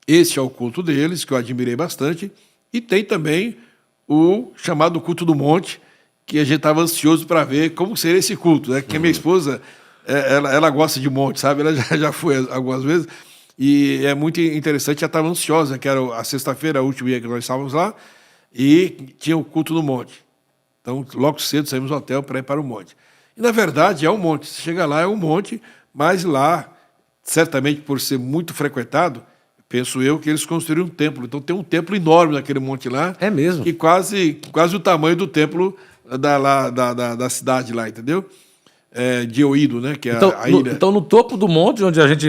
esse é o culto deles, que eu admirei bastante, e tem também o chamado culto do monte, que a gente estava ansioso para ver como seria esse culto, né? Que a minha esposa, ela gosta de monte, sabe? Ela já foi algumas vezes, e é muito interessante, já estava ansiosa, que era a sexta-feira, a última dia que nós estávamos lá, e tinha o culto no monte. Então, logo cedo, saímos do hotel para ir para o monte. E, na verdade, é um monte. Você chega lá, é um monte, mas lá, certamente por ser muito frequentado, penso eu que eles construíram um templo. Então, tem um templo enorme naquele monte lá.
É mesmo?
Que quase o tamanho do templo da cidade lá, entendeu? De Oído, né? Que é
então,
a ilha.
Então, no topo do monte, onde a gente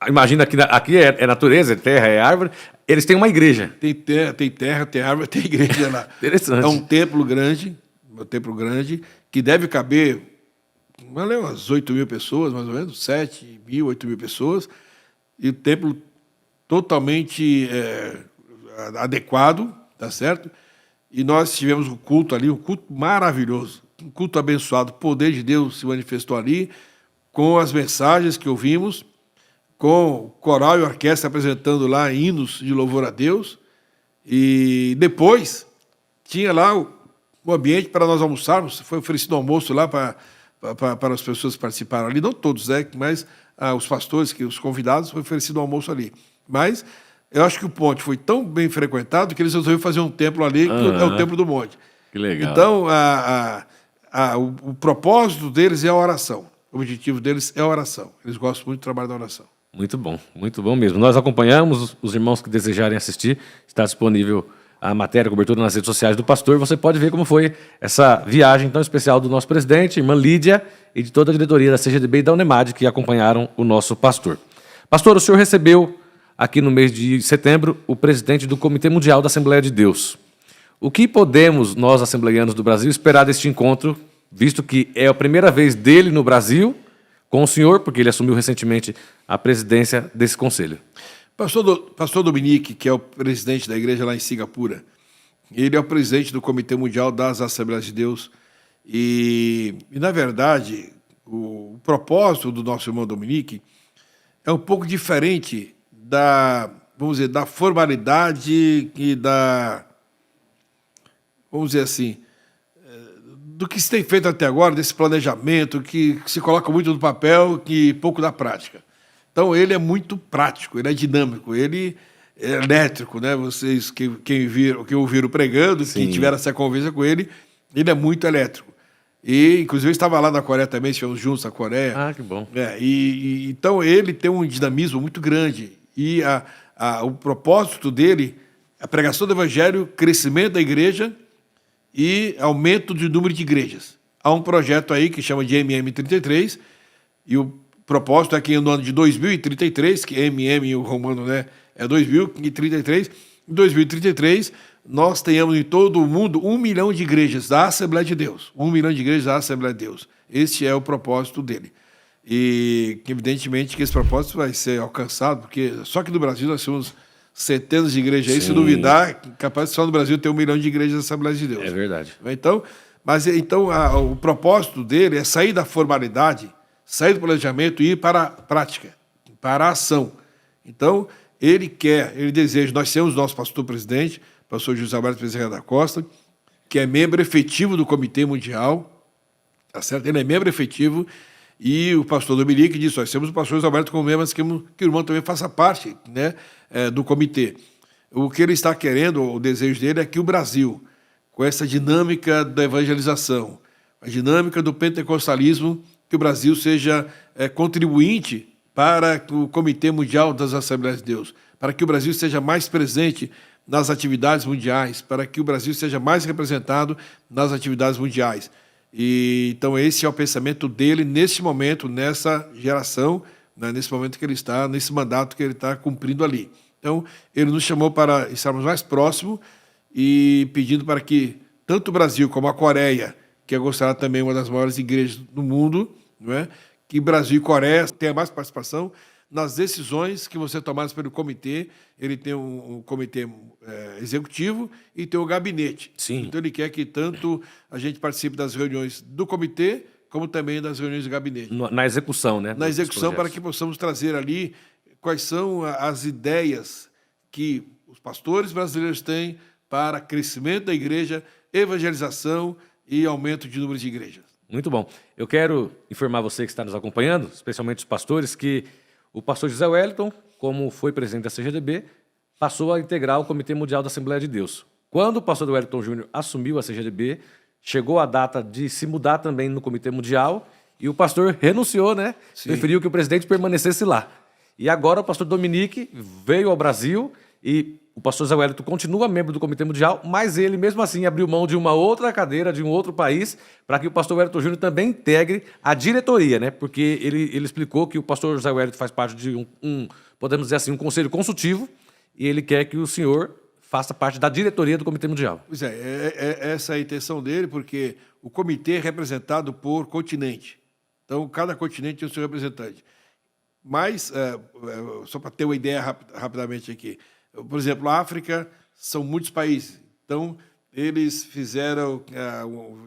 imagina que aqui é natureza, é terra, é árvore, eles têm uma igreja.
Tem terra, tem árvore, tem igreja lá.
Interessante.
É um templo grande, que deve caber umas 8 mil pessoas, mais ou menos, 7 mil, 8 mil pessoas, e o templo totalmente adequado, tá certo? E nós tivemos um culto ali, um culto maravilhoso, um culto abençoado. O poder de Deus se manifestou ali, com as mensagens que ouvimos, com o coral e a orquestra apresentando lá hinos de louvor a Deus. E depois tinha lá o ambiente para nós almoçarmos. Foi oferecido almoço lá para as pessoas que participaram ali. Não todos, né? Mas os pastores, os convidados, foi oferecido almoço ali. Mas eu acho que o monte foi tão bem frequentado que eles resolveram fazer um templo ali, que é o Templo do Monte.
Que legal.
Então, o propósito deles é a oração. O objetivo deles é a oração. Eles gostam muito do trabalho da oração.
Muito bom mesmo. Nós acompanhamos, os irmãos que desejarem assistir, está disponível a matéria, a cobertura nas redes sociais do pastor. Você pode ver como foi essa viagem tão especial do nosso presidente, irmã Lídia, e de toda a diretoria da CGDB e da Unemad, que acompanharam o nosso pastor. Pastor, o senhor recebeu aqui no mês de setembro o presidente do Comitê Mundial da Assembleia de Deus. O que podemos, nós assembleianos do Brasil, esperar deste encontro, visto que é a primeira vez dele no Brasil, com o senhor, porque ele assumiu recentemente a presidência desse conselho?
Pastor Dominique, que é o presidente da igreja lá em Singapura, Ele é o presidente do Comitê Mundial das Assembleias de Deus. E na verdade, o propósito do nosso irmão Dominique é um pouco diferente vamos dizer, da formalidade e vamos dizer assim, do que se tem feito até agora, desse planejamento, que se coloca muito no papel e pouco na prática. Então, ele é muito prático, ele é dinâmico, ele é elétrico, né? Vocês, quem ouviram pregando, quem tiveram essa conversa com ele é muito elétrico. E, inclusive, eu estava lá na Coreia também, estivemos juntos na Coreia.
Ah, que bom.
Então, ele tem um dinamismo muito grande. E o propósito dele, a pregação do evangelho, crescimento da igreja e aumento do número de igrejas. Há um projeto aí que chama de MM33, e o propósito é que no ano de 2033, que MM, o romano, né, é 2033, em 2033 nós tenhamos em todo o mundo 1 milhão de igrejas da Assembleia de Deus. 1 milhão de igrejas da Assembleia de Deus. Esse é o propósito dele. E, evidentemente, que esse propósito vai ser alcançado, porque só que no Brasil nós temos centenas de igrejas aí, se duvidar, capaz de só no Brasil ter 1 milhão de igrejas da Assembleia de Deus.
É verdade.
Então, o propósito dele é sair da formalidade, sair do planejamento e ir para a prática, para a ação. Então, ele deseja, nós temos nosso pastor-presidente, pastor José Alberto Bezerra da Costa, que é membro efetivo do Comitê Mundial, tá certo? Ele é membro efetivo, e o pastor Dominique disse, nós temos o pastor José Alberto como membro, mas que o irmão também faça parte, né, do comitê. O que ele está querendo, o desejo dele é que o Brasil, com essa dinâmica da evangelização, a dinâmica do pentecostalismo, que o Brasil seja contribuinte para o Comitê Mundial das Assembleias de Deus, para que o Brasil seja mais presente nas atividades mundiais, para que o Brasil seja mais representado nas atividades mundiais. E, então, esse é o pensamento dele nesse momento, nessa geração, né, nesse momento que ele está, nesse mandato que ele está cumprindo ali. Então, ele nos chamou para estarmos mais próximos e pedindo para que tanto o Brasil como a Coreia, que é considerada também uma das maiores igrejas do mundo, não é? Que Brasil e Coreia tenham mais participação nas decisões que vão ser tomadas pelo comitê. Ele tem um comitê executivo e tem o gabinete.
Sim.
Então, ele quer que tanto a gente participe das reuniões do comitê, como também das reuniões do gabinete.
Na execução, né?
Na execução, para que possamos trazer ali quais são as ideias que os pastores brasileiros têm para crescimento da igreja, evangelização e aumento de número de igrejas.
Muito bom. Eu quero informar você que está nos acompanhando, especialmente os pastores, que o pastor José Wellington, como foi presidente da CGDB, passou a integrar o Comitê Mundial da Assembleia de Deus. Quando o pastor Wellington Júnior assumiu a CGDB, chegou a data de se mudar também no Comitê Mundial e o pastor renunciou, né? Sim. Preferiu que o presidente permanecesse lá. E agora o pastor Dominique veio ao Brasil e o pastor José Wellington continua membro do Comitê Mundial, mas ele mesmo assim abriu mão de uma outra cadeira, de um outro país, para que o pastor Wellington Júnior também integre a diretoria, né? Porque ele explicou que o pastor José Wellington faz parte de podemos dizer assim, um conselho consultivo, e ele quer que o senhor faça parte da diretoria do Comitê Mundial.
Pois essa é a intenção dele, porque o comitê é representado por continente. Então, cada continente tem o seu representante. Mas, só para ter uma ideia rapidamente aqui, por exemplo, a África são muitos países. Então, eles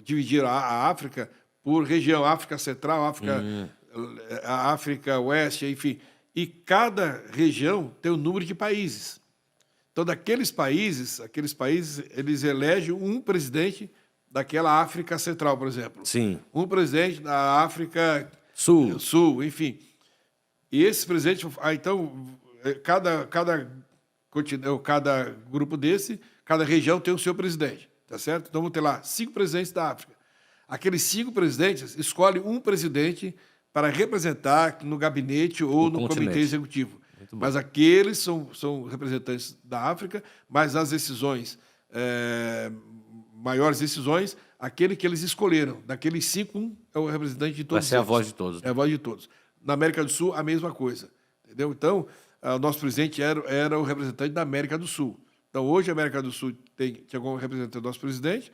dividiram a África por região, África Central, a África Oeste, enfim. E cada região tem um número de países. Então, aqueles países, eles elegem um presidente daquela África Central, por exemplo.
Sim.
Um presidente da África Sul, enfim. E esse presidente, então, cada grupo desse, cada região tem o seu presidente, tá certo? Então, vamos ter lá 5 presidentes da África. Aqueles 5 presidentes escolhem um presidente para representar no gabinete ou no comitê executivo. Mas aqueles são representantes da África, mas as decisões, maiores decisões, aquele que eles escolheram. Daqueles 5, um é o representante de todos.
Vai ser a voz de todos.
É a voz de todos. Na América do Sul, a mesma coisa. Entendeu? Então, o nosso presidente era o representante da América do Sul. Então, hoje a América do Sul tem como representante do nosso presidente,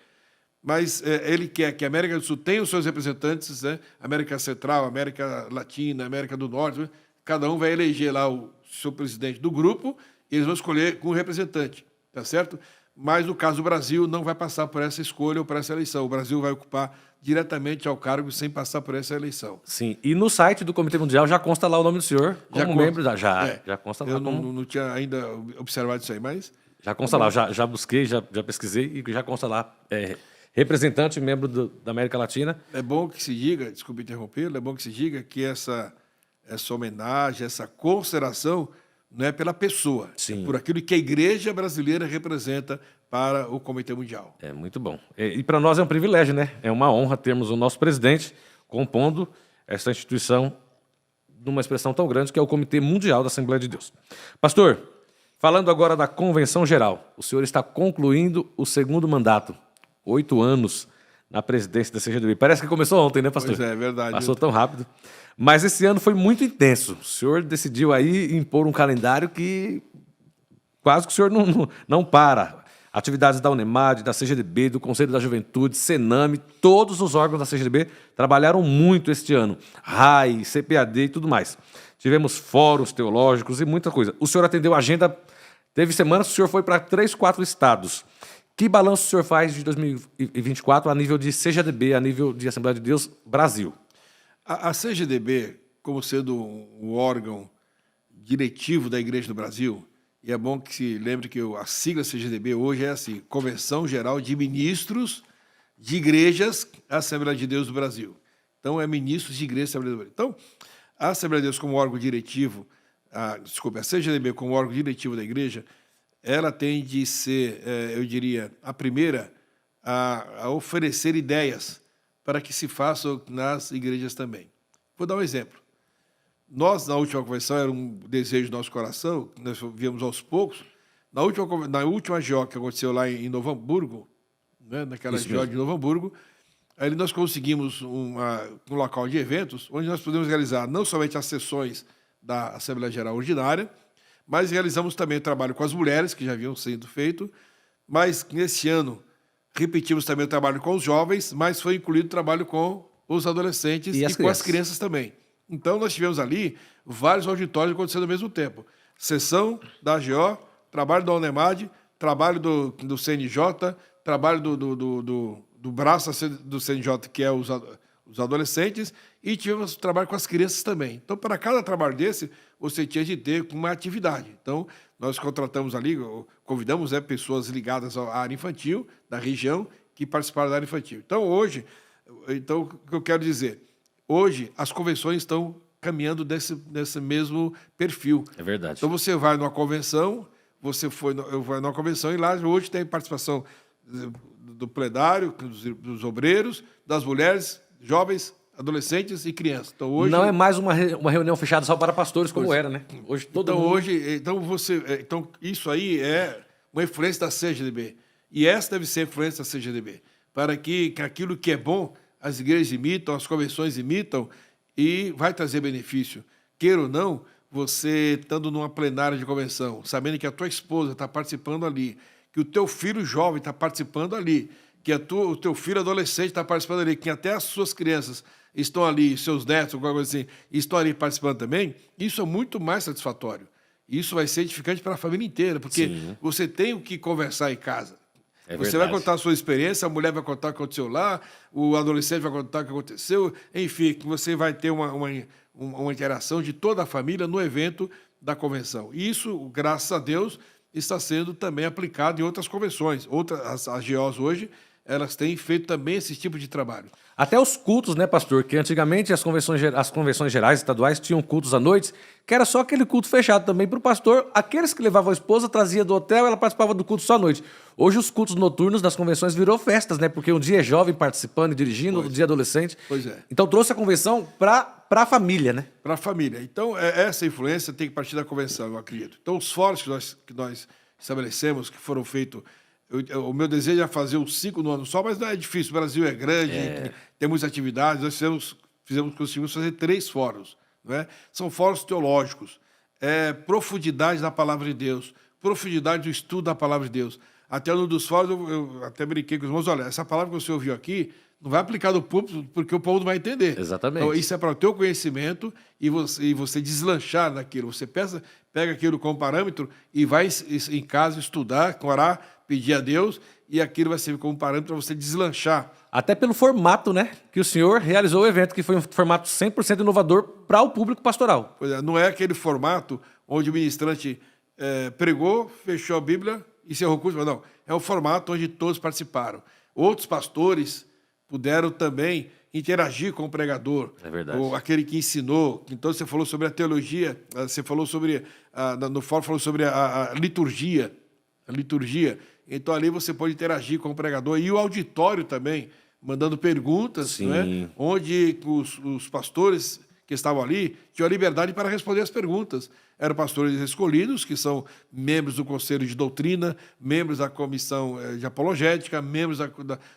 mas ele quer que a América do Sul tenha os seus representantes, né? América Central, América Latina, América do Norte, né? Cada um vai eleger lá o seu presidente do grupo e eles vão escolher um representante, tá certo? mas no caso do Brasil não vai passar por essa escolha ou por essa eleição. O Brasil vai ocupar diretamente ao cargo sem passar por essa eleição.
Sim, e no site do Comitê Mundial já consta lá o nome do senhor como membro, já consta lá.
Eu não tinha ainda observado isso aí, mas...
Já consta lá, já busquei, já pesquisei e já consta lá, representante, membro da América Latina.
É bom que se diga, desculpe interrompê-lo, é bom que se diga que essa homenagem, essa consideração não é pela pessoa,
Sim.
É por aquilo que a igreja brasileira representa para o Comitê Mundial.
É muito bom. E para nós é um privilégio, né? É uma honra termos o nosso presidente compondo essa instituição numa expressão tão grande que é o Comitê Mundial da Assembleia de Deus. Pastor, falando agora da Convenção Geral, o senhor está concluindo o segundo mandato, 8 anos na presidência da CGDB. Parece que começou ontem, né, pastor?
Pois é verdade.
Passou tão rápido. Mas esse ano foi muito intenso. O senhor decidiu aí impor um calendário que quase que o senhor não para. Atividades da Unemad, da CGDB, do Conselho da Juventude, Sename, todos os órgãos da CGDB trabalharam muito este ano. RAI, CPAD e tudo mais. Tivemos fóruns teológicos e muita coisa. O senhor atendeu a agenda, teve semanas que o senhor foi para 3, 4 estados. Que balanço o senhor faz de 2024 a nível de CGDB, a nível de Assembleia de Deus Brasil?
A CGDB, como sendo um órgão diretivo da Igreja do Brasil, e é bom que se lembre que a sigla CGDB hoje é assim, Convenção Geral de Ministros de Igrejas Assembleia de Deus do Brasil. Então, é ministros de igreja Assembleia do Brasil. Então, a Assembleia de Deus como órgão diretivo, a CGDB como órgão diretivo da igreja, ela tem de ser, eu diria, a primeira a oferecer ideias para que se façam nas igrejas também. Vou dar um exemplo. Nós, na última convenção, era um desejo do nosso coração, nós viemos aos poucos. Na última GO que aconteceu lá em Novo Hamburgo, né, naquela GO de Novo Hamburgo, aí nós conseguimos um local de eventos onde nós podemos realizar não somente as sessões da Assembleia Geral Ordinária, mas realizamos também o trabalho com as mulheres, que já haviam sido feito, mas nesse ano repetimos também o trabalho com os jovens, mas foi incluído o trabalho com os adolescentes e com as crianças também. Então, nós tivemos ali vários auditórios acontecendo ao mesmo tempo. Sessão da AGO, trabalho da Unemad, trabalho do CNJ, trabalho do braço do CNJ, que é os adolescentes, e tivemos trabalho com as crianças também. Então, para cada trabalho desse, você tinha de ter uma atividade. Então, nós contratamos ali, convidamos pessoas ligadas à área infantil, da região, que participaram da área infantil. Então, hoje, o que eu quero dizer? Hoje, as convenções estão caminhando nesse mesmo perfil.
É verdade.
Então, você vai numa convenção, eu vou numa convenção e lá hoje tem participação do plenário, dos obreiros, das mulheres, jovens, adolescentes e crianças. Então, hoje,
não é mais uma reunião fechada só para pastores, como era, né? Hoje todo mundo...
Então, isso aí é uma influência da CGDB. E essa deve ser a influência da CGDB. Para que aquilo que é bom, as igrejas imitam, as convenções imitam e vai trazer benefício. Queira ou não, você estando numa plenária de convenção, sabendo que a tua esposa está participando ali, que o teu filho jovem está participando ali, que o teu filho adolescente está participando ali, que até as suas crianças estão ali, seus netos, alguma coisa assim, estão ali participando também, isso é muito mais satisfatório. Isso vai ser edificante para a família inteira, porque você tem o que conversar em casa. Você vai contar a sua experiência, a mulher vai contar o que aconteceu lá, o adolescente vai contar o que aconteceu, enfim, você vai ter uma interação de toda a família no evento da convenção. E isso, graças a Deus, está sendo também aplicado em outras convenções. As AGOs hoje, elas têm feito também esse tipo de trabalho.
Até os cultos, né, pastor? Que antigamente as convenções gerais estaduais tinham cultos à noite, que era só aquele culto fechado também para o pastor. Aqueles que levavam a esposa, trazia do hotel, ela participava do culto só à noite. Hoje os cultos noturnos das convenções virou festas, né? Porque um dia é jovem participando e dirigindo, outro dia é adolescente.
Pois é.
Então trouxe a convenção para a família, né?
Para a família. Então, essa influência tem que partir da convenção, eu acredito. Então, os fóruns que nós estabelecemos, que foram feitos... O meu desejo é fazer os 5 no ano só, mas não é difícil. O Brasil é grande, tem muitas atividades. Nós conseguimos fazer 3 fóruns. Não é? São fóruns teológicos. Profundidade da palavra de Deus, profundidade do estudo da palavra de Deus. Até um dos fóruns, eu até brinquei com os irmãos, olha, essa palavra que você ouviu aqui não vai aplicar no púlpito porque o povo não vai entender.
Exatamente.
Então, isso é para o teu conhecimento e você deslanchar naquilo. Você pega aquilo como parâmetro e vai em casa estudar, orar, pedir a Deus, e aquilo vai servir como parâmetro para você deslanchar.
Até pelo formato, né, que o senhor realizou o evento, que foi um formato 100% inovador para o público pastoral.
Pois é, não é aquele formato onde o ministrante pregou, fechou a Bíblia e encerrou o curso, mas não. É um formato onde todos participaram. Outros pastores puderam também interagir com o pregador.
É verdade.
Ou aquele que ensinou. Então, você falou sobre a teologia, você falou sobre, no fórum, falou sobre a liturgia. A liturgia. Então, ali você pode interagir com o pregador. E o auditório também, mandando perguntas, né? Onde os pastores que estavam ali tinham a liberdade para responder as perguntas. Eram pastores escolhidos, que são membros do Conselho de Doutrina, membros da Comissão de Apologética, membros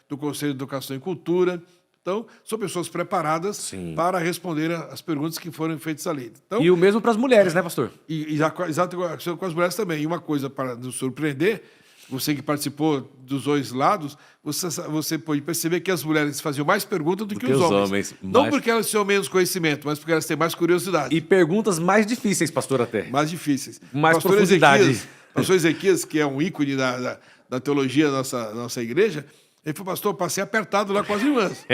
do Conselho de Educação e Cultura. Então, são pessoas preparadas para responder as perguntas que foram feitas ali. Então,
E o mesmo para as mulheres, né, pastor?
Exato, com as mulheres também. E uma coisa para nos surpreender, você que participou dos dois lados, você pode perceber que as mulheres faziam mais perguntas do que os homens. Não porque elas tinham menos conhecimento, mas porque elas têm mais curiosidade.
E perguntas mais difíceis, pastor, até.
Mais difíceis.
Mais profundidade.
Pastor Ezequias, que é um ícone da teologia da nossa igreja, ele falou, pastor, passei apertado lá com as irmãs.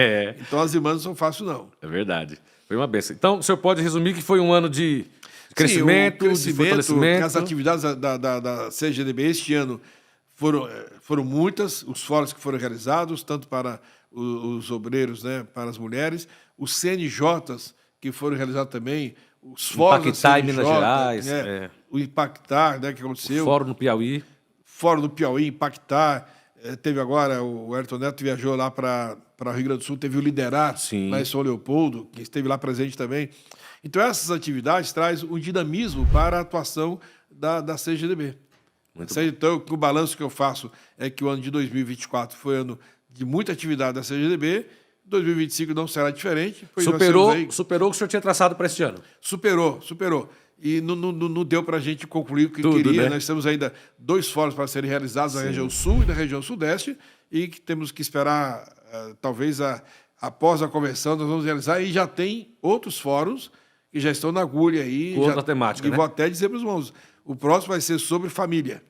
Então as irmãs não são fáceis, não.
É verdade. Foi uma benção. Então, o senhor pode resumir que foi um ano de crescimento, de fortalecimento.
As atividades da CGDB este ano foram muitas, os fóruns que foram realizados, tanto para os obreiros, né, para as mulheres, os CNJs que foram realizados também, os fóruns
Impactar em Minas Gerais.
O Impactar, né, que aconteceu.
O Fórum no Piauí.
Fórum do Piauí, Impactar. Teve agora, o Ayrton Neto viajou lá para o Rio Grande do Sul, teve o Liderar, lá em São Leopoldo, que esteve lá presente também. Então, essas atividades trazem um dinamismo para a atuação da CGDB. Então, o balanço que eu faço é que o ano de 2024 foi ano de muita atividade da CGDB, 2025 não será diferente.
Superou o que o senhor tinha traçado para este ano?
Superou. E não deu para a gente concluir o que queria. Né? Nós temos ainda 2 fóruns para serem realizados na região sul e na região sudeste, e que temos que esperar, talvez, após a convenção, nós vamos realizar, e já tem outros fóruns que já estão na agulha aí.
Outra temática, né?
Vou até dizer para os irmãos, o próximo vai ser sobre família.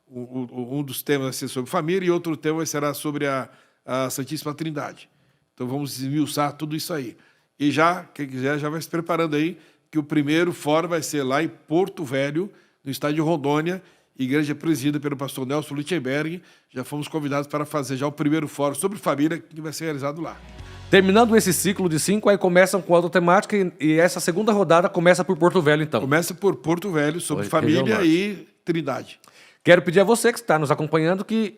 Um dos temas vai ser sobre família e outro tema será sobre a Santíssima Trindade. Então vamos esmiuçar tudo isso aí. E quem quiser, já vai se preparando aí, que o primeiro fórum vai ser lá em Porto Velho, no estado de Rondônia, igreja presidida pelo pastor Nelson Lichtenberg. Já fomos convidados para fazer já o primeiro fórum sobre família, que vai ser realizado lá.
Terminando esse ciclo de 5, aí começam com outra temática e essa segunda rodada começa por Porto Velho, então.
Começa por Porto Velho, sobre família e Trindade.
Quero pedir a você que está nos acompanhando que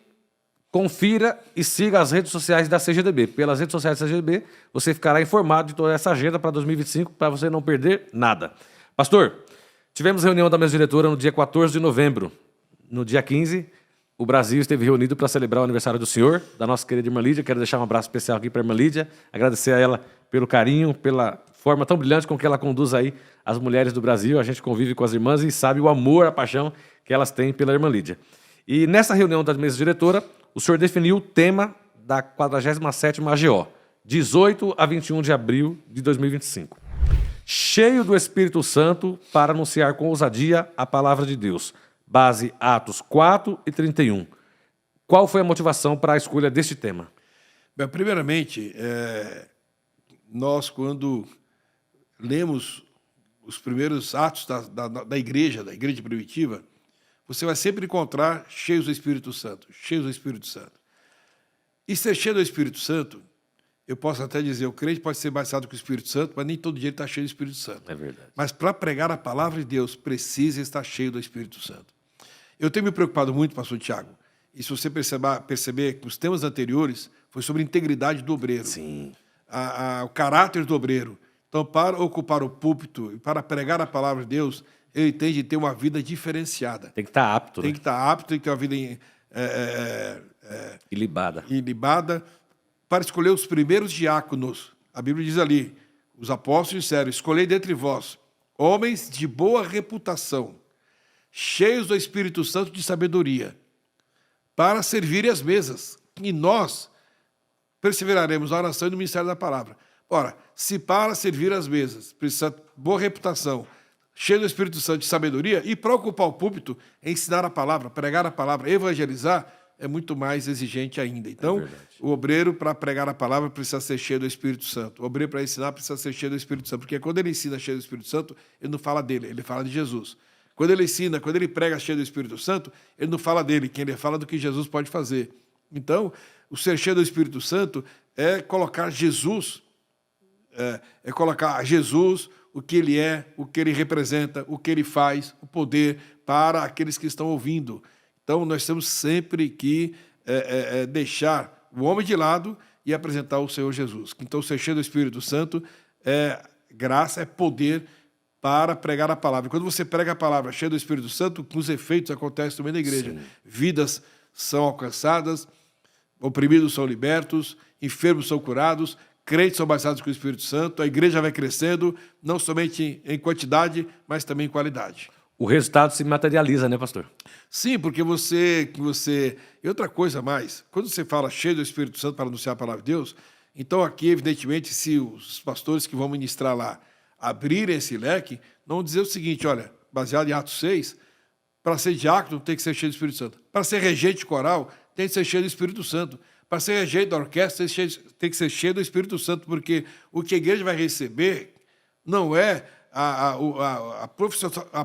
confira e siga as redes sociais da CGDB. Pelas redes sociais da CGDB, você ficará informado de toda essa agenda para 2025, para você não perder nada. Pastor, tivemos reunião da mesa diretora no dia 14 de novembro. No dia 15, o Brasil esteve reunido para celebrar o aniversário do senhor, da nossa querida irmã Lídia. Quero deixar um abraço especial aqui para a irmã Lídia, agradecer a ela pelo carinho, pela forma tão brilhante com que ela conduz aí as mulheres do Brasil. A gente convive com as irmãs e sabe o amor, a paixão que elas têm pela irmã Lídia. E nessa reunião da mesa diretora, o senhor definiu o tema da 47ª AGO, 18 a 21 de abril de 2025. Cheio do Espírito Santo para anunciar com ousadia a palavra de Deus. Base Atos 4 e 31. Qual foi a motivação para a escolha deste tema?
Bem, primeiramente, nós, quando lemos os primeiros atos da igreja primitiva, você vai sempre encontrar cheios do Espírito Santo, cheios do Espírito Santo. E ser cheio do Espírito Santo, eu posso até dizer, o crente pode ser batizado com o Espírito Santo, mas nem todo dia ele está cheio do Espírito Santo.
É verdade.
Mas para pregar a palavra de Deus, precisa estar cheio do Espírito Santo. Eu tenho me preocupado muito, pastor Tiago, e se você perceber que os temas anteriores foi sobre a integridade do obreiro.
Sim.
O caráter do obreiro. Então, para ocupar o púlpito e para pregar a palavra de Deus, ele tem de ter uma vida diferenciada.
Tem que estar apto.
Tem que estar apto, tem que ter uma vida ilibada. Para escolher os primeiros diáconos. A Bíblia diz ali, os apóstolos disseram, escolhei dentre vós homens de boa reputação, cheios do Espírito Santo de sabedoria, para servirem as mesas. E nós perseveraremos na oração e no ministério da palavra. Ora, se para servir às mesas precisa de boa reputação, cheio do Espírito Santo de sabedoria, e para ocupar o púlpito, ensinar a palavra, pregar a palavra, evangelizar, é muito mais exigente ainda. Então, o obreiro, para pregar a palavra, precisa ser cheio do Espírito Santo. O obreiro, para ensinar, precisa ser cheio do Espírito Santo. Porque quando ele ensina cheio do Espírito Santo, ele não fala dele, ele fala de Jesus. Quando ele ensina, quando ele prega cheio do Espírito Santo, ele não fala dele, quem ele fala do que Jesus pode fazer. Então, o ser cheio do Espírito Santo é colocar Jesus, é colocar a Jesus, o que ele é, o que ele representa, o que ele faz, o poder para aqueles que estão ouvindo. Então, nós temos sempre que deixar o homem de lado e apresentar o Senhor Jesus. Então, ser cheio do Espírito Santo é graça, é poder para pregar a palavra. Quando você prega a palavra cheio do Espírito Santo, os efeitos acontecem também na igreja. Sim. Vidas são alcançadas, oprimidos são libertos, enfermos são curados, crentes são batizados com o Espírito Santo, a igreja vai crescendo, não somente em quantidade, mas também em qualidade.
O resultado se materializa, né, pastor?
Sim, porque E outra coisa mais, quando você fala cheio do Espírito Santo para anunciar a palavra de Deus, então aqui, evidentemente, se os pastores que vão ministrar lá abrirem esse leque, não dizer o seguinte, olha, baseado em Atos 6, para ser diácono tem que ser cheio do Espírito Santo. Para ser regente coral, tem que ser cheio do Espírito Santo. Para ser regente da orquestra, tem que ser cheio do Espírito Santo, porque o que a igreja vai receber não é a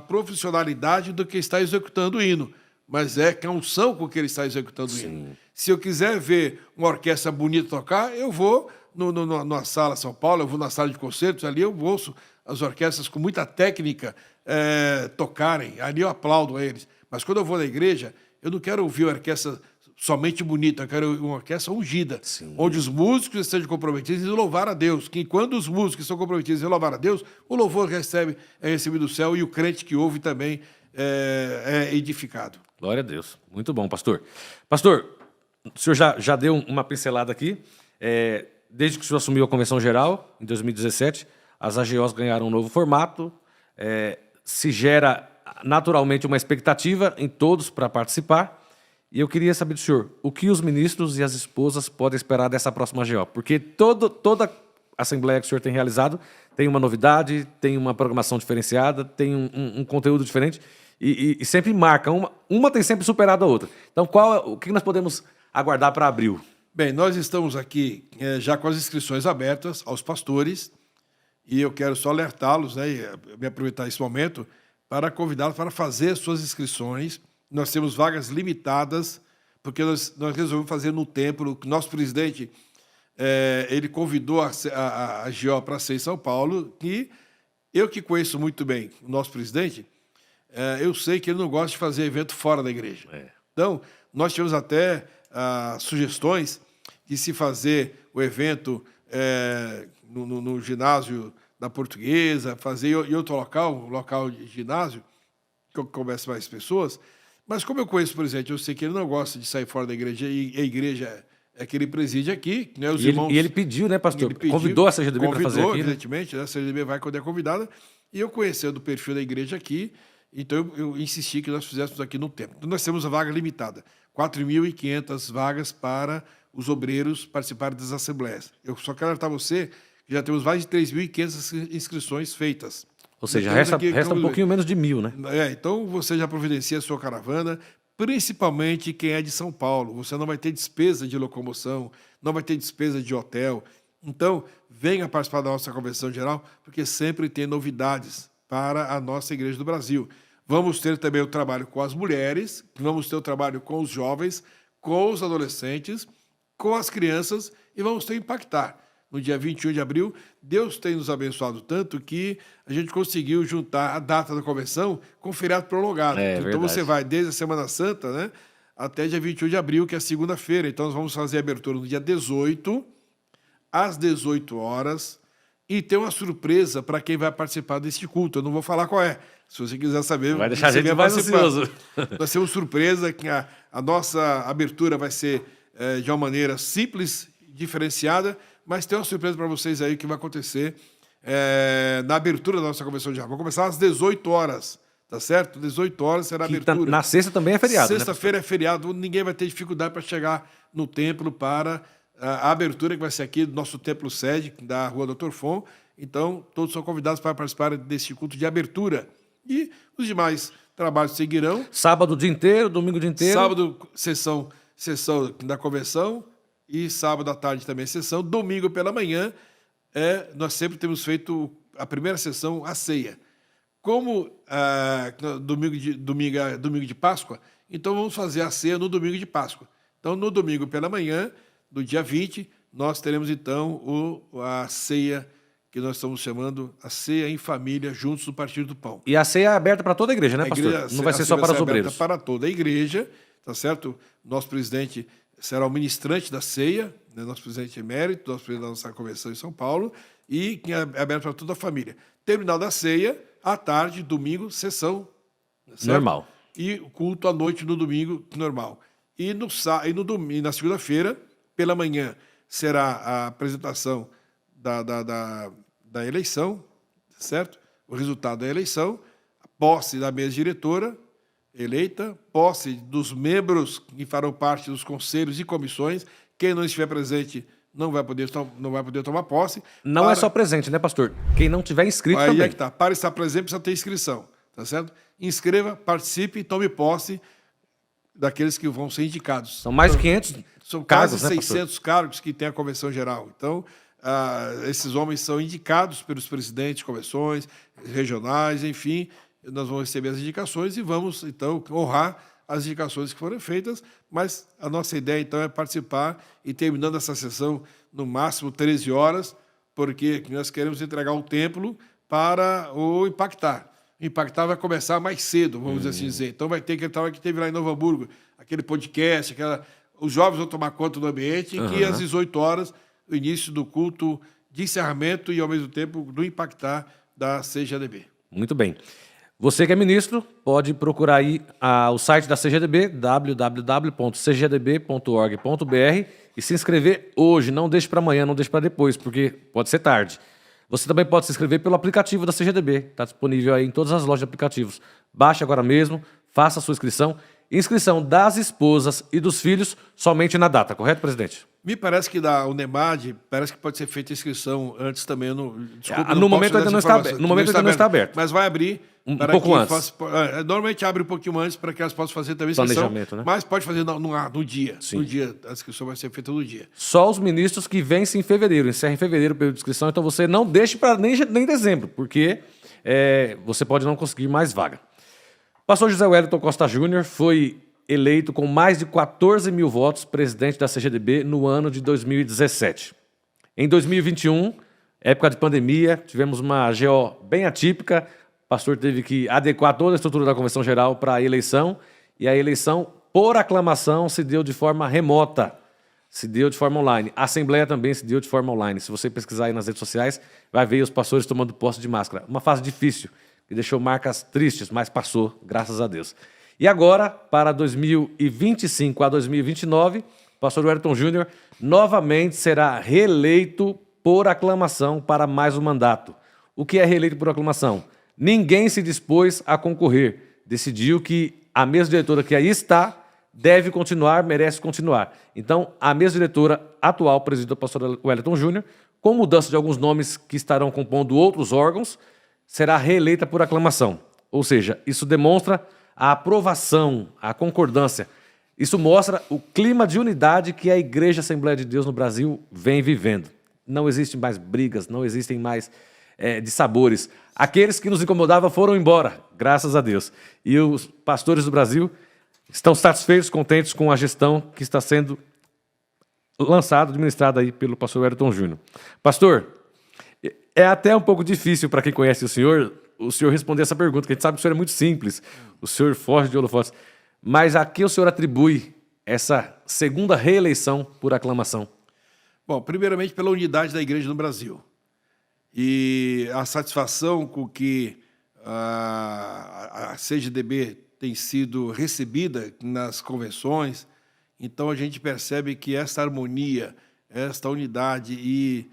profissionalidade do que está executando o hino, mas é a unção com que ele está executando o hino. Se eu quiser ver uma orquestra bonita tocar, eu vou na sala São Paulo, eu vou na sala de concertos, ali eu ouço as orquestras com muita técnica tocarem, ali eu aplaudo a eles. Mas quando eu vou na igreja, eu não quero ouvir uma orquestra somente bonita, eu quero uma orquestra ungida, onde os músicos estejam comprometidos em louvar a Deus, que quando os músicos estão comprometidos em louvar a Deus, o louvor é recebido do céu e o crente que ouve também é edificado.
Glória a Deus. Muito bom, pastor. Pastor, o senhor já deu uma pincelada aqui. Desde que o senhor assumiu a Convenção Geral, em 2017, as AGOs ganharam um novo formato, se gera naturalmente uma expectativa em todos para participar. E eu queria saber do senhor, o que os ministros e as esposas podem esperar dessa próxima AGO? Porque toda assembleia que o senhor tem realizado tem uma novidade, tem uma programação diferenciada, tem um conteúdo diferente e sempre marca. Uma tem sempre superado a outra. Então, o que nós podemos aguardar para abril?
Bem, nós estamos aqui já com as inscrições abertas aos pastores e eu quero só alertá-los, né, e me aproveitar esse momento para convidá-los para fazer suas inscrições. Nós temos vagas limitadas, porque nós resolvemos fazer no templo. O nosso presidente ele convidou a AGO para ser em São Paulo, e eu que conheço muito bem o nosso presidente, eu sei que ele não gosta de fazer evento fora da igreja. Então, nós tivemos até sugestões de se fazer o evento no ginásio da Portuguesa, fazer em outro local de ginásio, que coubesse mais pessoas. Mas como eu conheço o presidente, eu sei que ele não gosta de sair fora da igreja, e a igreja é que ele preside aqui, né? Os irmãos,
ele pediu, né, pastor? Convidou a CGDB para fazer aqui, né?
Evidentemente, a CGDB vai quando é convidada, e eu conhecendo o perfil da igreja aqui, então eu insisti que nós fizéssemos aqui no tempo. Então, nós temos a vaga limitada, 4.500 vagas para os obreiros participarem das assembleias. Eu só quero alertar você que já temos mais de 3.500 inscrições feitas.
Ou seja, resta um pouquinho menos de 1.000, né?
Então você já providencia a sua caravana, principalmente quem é de São Paulo. Você não vai ter despesa de locomoção, não vai ter despesa de hotel. Então, venha participar da nossa convenção geral, porque sempre tem novidades para a nossa Igreja do Brasil. Vamos ter também o trabalho com as mulheres, vamos ter o trabalho com os jovens, com os adolescentes, com as crianças, e vamos ter Impactar. No dia 21 de abril, Deus tem nos abençoado tanto que a gente conseguiu juntar a data da convenção com feriado prolongado. Então verdade. Você vai desde a Semana Santa, né, até dia 21 de abril, que é segunda-feira. Então nós vamos fazer a abertura no dia 18, às 18 horas, e tem uma surpresa para quem vai participar deste culto. Eu não vou falar qual é. Se você quiser saber,
vai deixar a gente mais ansioso.
Vai ser uma surpresa, que a nossa abertura vai ser de uma maneira simples, diferenciada, mas tem uma surpresa para vocês aí que vai acontecer na abertura da nossa convenção de geral. Vamos começar às 18 horas, tá certo? 18 horas será a abertura.
Na sexta também é feriado,
Sexta-feira é feriado, ninguém vai ter dificuldade para chegar no templo para a abertura que vai ser aqui do nosso templo sede, da Rua Doutor Fon. Então, todos são convidados para participar desse culto de abertura. E os demais trabalhos seguirão.
Sábado o dia inteiro, domingo o dia inteiro.
Sábado, sessão da convenção, e sábado à tarde também sessão. Domingo pela manhã, nós sempre temos feito a primeira sessão, a ceia. Como domingo de Páscoa, então vamos fazer a ceia no domingo de Páscoa. Então, no domingo pela manhã, do dia 20, nós teremos então a ceia, que nós estamos chamando a ceia em família, juntos no Partir do Pão.
E a ceia é aberta para toda a igreja, né, pastor? Não vai ser só para os obreiros.
Para toda a igreja, tá certo? Nosso presidente será o ministrante da ceia, né? Nosso presidente emérito, nosso presidente da nossa convenção em São Paulo, e que é aberto para toda a família. Terminada a ceia, à tarde, domingo, sessão. Certo?
Normal.
E culto à noite no domingo, normal. E na segunda-feira, pela manhã, será a apresentação da eleição, certo? O resultado da eleição, a posse da mesa diretora eleita, posse dos membros que farão parte dos conselhos e comissões. Quem não estiver presente não vai poder tomar posse.
Não é só presente, né, pastor? Quem não tiver inscrito
aí
também.
É que tá. Para estar presente precisa ter inscrição, tá certo? Inscreva, participe e tome posse daqueles que vão ser indicados.
São mais de 500
São
cargos,
quase
né,
600 cargos que tem a convenção geral. Então, esses homens são indicados pelos presidentes de convenções regionais, enfim, nós vamos receber as indicações e vamos, então, honrar as indicações que foram feitas, mas a nossa ideia, então, é participar e terminando essa sessão no máximo 13 horas, porque nós queremos entregar o templo para o Impactar. O Impactar vai começar mais cedo, vamos assim dizer. Então, vai ter aquele trabalho que teve lá em Novo Hamburgo, aquele podcast, os jovens vão tomar conta do ambiente, e que às 18 horas, o início do culto de encerramento e, ao mesmo tempo, do Impactar da CGADB.
Muito bem. Você que é ministro, pode procurar aí o site da CGADB, www.cgadb.org.br, e se inscrever hoje. Não deixe para amanhã, não deixe para depois, porque pode ser tarde. Você também pode se inscrever pelo aplicativo da CGADB. Está disponível aí em todas as lojas de aplicativos. Baixe agora mesmo, faça a sua inscrição. Inscrição das esposas e dos filhos somente na data, correto, presidente?
Me parece que da Unemad, parece que pode ser feita a inscrição antes também. Desculpa,
no momento ainda não está aberto. No momento ainda não está aberto.
Mas vai abrir.
Um pouco antes.
Normalmente abre um pouquinho antes para que elas possam fazer também inscrição.
Planejamento, né?
Mas pode fazer no dia.
Sim.
No dia, a inscrição vai ser feita no dia.
Só os ministros que vencem em fevereiro, encerram em fevereiro o período de inscrição, então você não deixe para nem dezembro, porque você pode não conseguir mais vaga. Pastor José Wellington Costa Júnior foi eleito com mais de 14 mil votos presidente da CGADB no ano de 2017. Em 2021, época de pandemia, tivemos uma GO bem atípica. O pastor teve que adequar toda a estrutura da Convenção Geral para a eleição, e a eleição, por aclamação, se deu de forma remota, se deu de forma online. A Assembleia também se deu de forma online. Se você pesquisar aí nas redes sociais, vai ver os pastores tomando posse de máscara. Uma fase difícil, que deixou marcas tristes, mas passou, graças a Deus. E agora, para 2025 a 2029, o pastor Wellington Júnior novamente será reeleito por aclamação para mais um mandato. O que é reeleito por aclamação? Ninguém se dispôs a concorrer. Decidiu que a mesa diretora que aí está deve continuar, merece continuar. Então, a mesa diretora atual, presidida pelo pastor Wellington Júnior, com mudança de alguns nomes que estarão compondo outros órgãos, será reeleita por aclamação. Ou seja, isso demonstra a aprovação, a concordância. Isso mostra o clima de unidade que a Igreja Assembleia de Deus no Brasil vem vivendo. Não existem mais brigas, não existem mais dissabores. Aqueles que nos incomodavam foram embora, graças a Deus. E os pastores do Brasil estão satisfeitos, contentes com a gestão que está sendo lançada, administrada aí pelo pastor Wellington Júnior. Pastor, é até um pouco difícil para quem conhece o senhor responder essa pergunta, que a gente sabe que o senhor é muito simples, o senhor foge de holofotes, mas a que o senhor atribui essa segunda reeleição por aclamação?
Bom, primeiramente pela unidade da igreja no Brasil e a satisfação com que a CGADB tem sido recebida nas convenções. Então a gente percebe que essa harmonia, esta unidade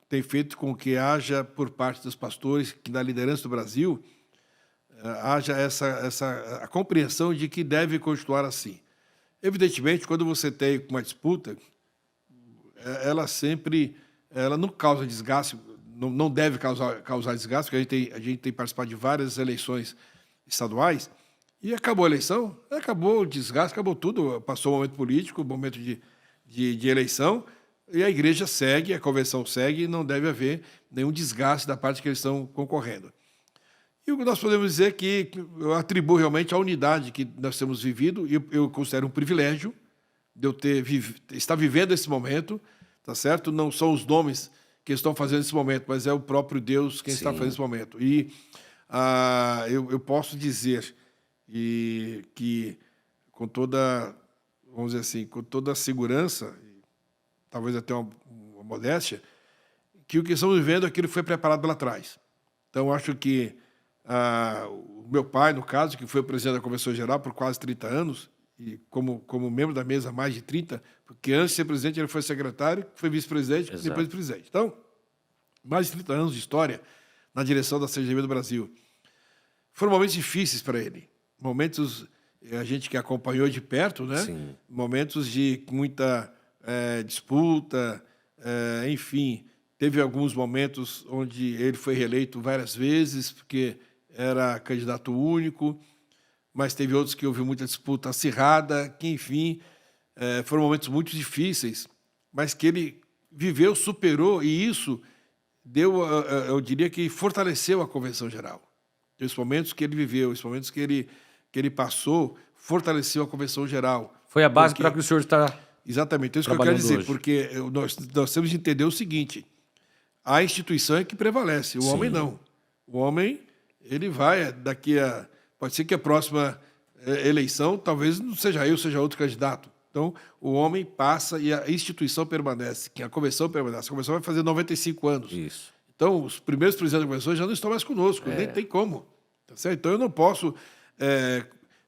tem feito com que haja, por parte dos pastores, que da liderança do Brasil, haja a compreensão de que deve continuar assim. Evidentemente, quando você tem uma disputa, ela não causa desgaste, não deve causar desgaste, porque a gente tem participado de várias eleições estaduais, e acabou a eleição, acabou o desgaste, acabou tudo, passou o momento político, o momento de eleição, e a igreja segue, a convenção segue, e não deve haver nenhum desgaste da parte que eles estão concorrendo. E o que nós podemos dizer é que eu atribuo realmente à unidade que nós temos vivido, e eu considero um privilégio de eu estar vivendo esse momento, tá certo? Não são os nomes que estão fazendo esse momento, mas é o próprio Deus quem está fazendo esse momento. E eu posso dizer que com toda, vamos dizer assim, com toda a segurança, talvez até uma modéstia, que o que estamos vivendo é aquilo que foi preparado lá atrás. Então, acho que o meu pai, no caso, que foi o presidente da Convenção Geral por quase 30 anos, e como membro da mesa há mais de 30, porque antes de ser presidente ele foi secretário, foi vice-presidente, depois presidente. Então, mais de 30 anos de história na direção da CGB do Brasil. Foram momentos difíceis para ele. Momentos, a gente que acompanhou de perto, né?
Sim.
Momentos de muita disputa, enfim. Teve alguns momentos onde ele foi reeleito várias vezes, porque era candidato único, mas teve outros que houve muita disputa acirrada, que, enfim, foram momentos muito difíceis, mas que ele viveu, superou, e isso eu diria que fortaleceu a Convenção Geral. Os momentos que ele viveu, os momentos que ele passou, fortaleceu a Convenção Geral.
Foi a base para que o senhor está.
Exatamente, é isso que eu quero dizer,
hoje.
porque nós temos de entender o seguinte: a instituição é que prevalece, o homem não. O homem, ele vai daqui a... Pode ser que a próxima eleição, talvez não seja eu, seja outro candidato. Então, o homem passa e a instituição permanece, que a convenção permanece. A convenção vai fazer 95 anos.
Isso.
Então, os primeiros presidentes da convenção já não estão mais conosco, nem tem como. Tá certo? Então, eu não posso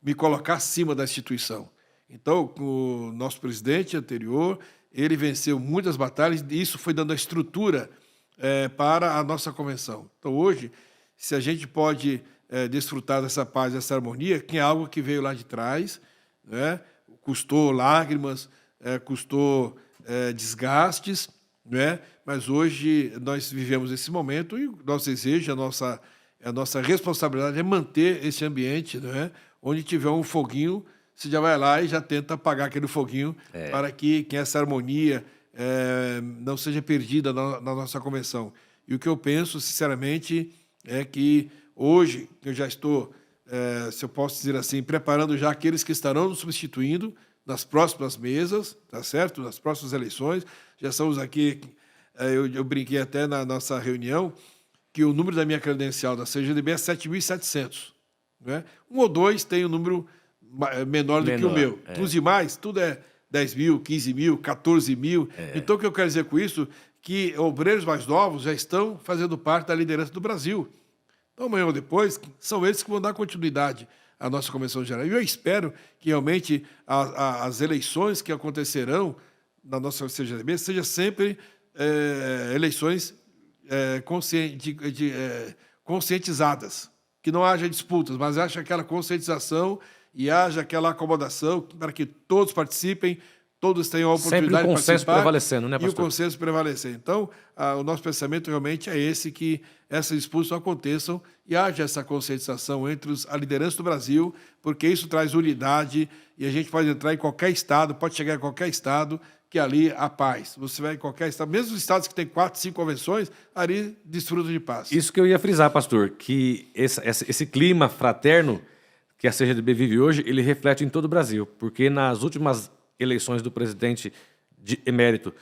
me colocar acima da instituição. Então, o nosso presidente anterior, ele venceu muitas batalhas e isso foi dando a estrutura para a nossa convenção. Então, hoje, se a gente pode desfrutar dessa paz, dessa harmonia, que é algo que veio lá de trás, né? Custou lágrimas, custou desgastes, né? Mas hoje nós vivemos esse momento e o nosso desejo, a nossa responsabilidade é manter esse ambiente, né? Onde tiver um foguinho, você já vai lá e já tenta apagar aquele foguinho para que essa harmonia não seja perdida na nossa convenção. E o que eu penso, sinceramente, é que hoje eu já estou, se eu posso dizer assim, preparando já aqueles que estarão nos substituindo nas próximas mesas, tá certo? Nas próximas eleições. Já estamos aqui, eu brinquei até na nossa reunião, que o número da minha credencial da CGDB é 7.700. Né? Um ou dois tem um número menor do que o meu. Os demais, tudo é 10 mil, 15 mil, 14 mil. Então, o que eu quero dizer com isso? Que obreiros mais novos já estão fazendo parte da liderança do Brasil. Então, amanhã ou depois, são eles que vão dar continuidade à nossa Convenção Geral. E eu espero que, realmente, as eleições que acontecerão na nossa CGDB sejam sempre eleições conscientizadas. Que não haja disputas, mas haja aquela conscientização e haja aquela acomodação para que todos participem, todos tenham a oportunidade de participar. Sempre o consenso
prevalecendo, né, pastor?
E o consenso prevalecer. Então, o nosso pensamento realmente é esse, que essas disputas não aconteçam e haja essa conscientização entre a liderança do Brasil, porque isso traz unidade e a gente pode entrar em qualquer estado, pode chegar em qualquer estado, que ali há paz. Você vai em qualquer estado, mesmo os estados que têm 4, 5 convenções, ali desfrutam de paz.
Isso que eu ia frisar, pastor, que esse clima fraterno que a CGDB vive hoje, ele reflete em todo o Brasil, porque nas últimas eleições do presidente emérito,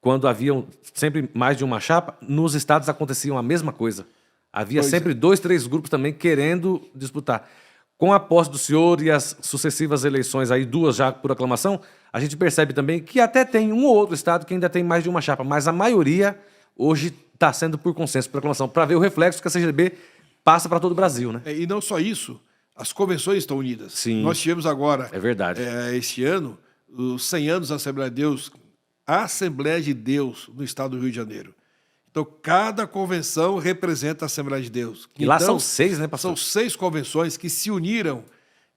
quando haviam sempre mais de uma chapa, nos estados aconteciam a mesma coisa. Havia sempre 2, 3 grupos também querendo disputar. Com a posse do senhor e as sucessivas eleições, aí 2 já por aclamação, a gente percebe também que até tem um ou outro estado que ainda tem mais de uma chapa, mas a maioria hoje está sendo por consenso, por aclamação, para ver o reflexo que a CGB passa para todo o Brasil, né?
E não só isso, as convenções estão unidas.
Sim.
Nós tivemos agora,
este
ano, os 100 anos da Assembleia de Deus, a Assembleia de Deus no estado do Rio de Janeiro. Então, cada convenção representa a Assembleia de Deus.
E lá são 6, né, pastor?
São 6 convenções que se uniram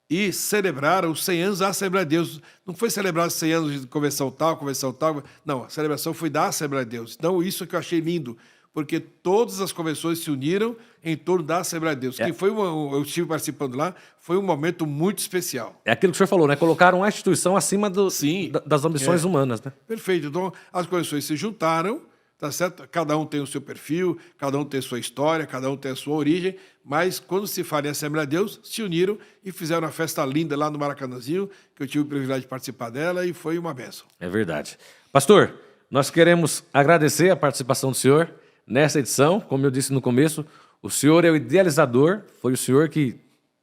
e celebraram os 100 anos da Assembleia de Deus. Não foi celebrar os 100 anos de convenção tal. Não, a celebração foi da Assembleia de Deus. Então, isso que eu achei lindo, porque todas as convenções se uniram em torno da Assembleia de Deus. Que eu estive participando lá, foi um momento muito especial.
É aquilo que o senhor falou, né? Colocaram a instituição acima das ambições humanas, né?
Perfeito. Então, as convenções se juntaram, tá certo? Cada um tem o seu perfil, cada um tem a sua história, cada um tem a sua origem, mas quando se fala em Assembleia de Deus, se uniram e fizeram uma festa linda lá no Maracanãzinho, que eu tive o privilégio de participar dela e foi uma bênção.
É verdade. Pastor, nós queremos agradecer a participação do senhor nessa edição. Como eu disse no começo, o senhor é o idealizador, foi o senhor que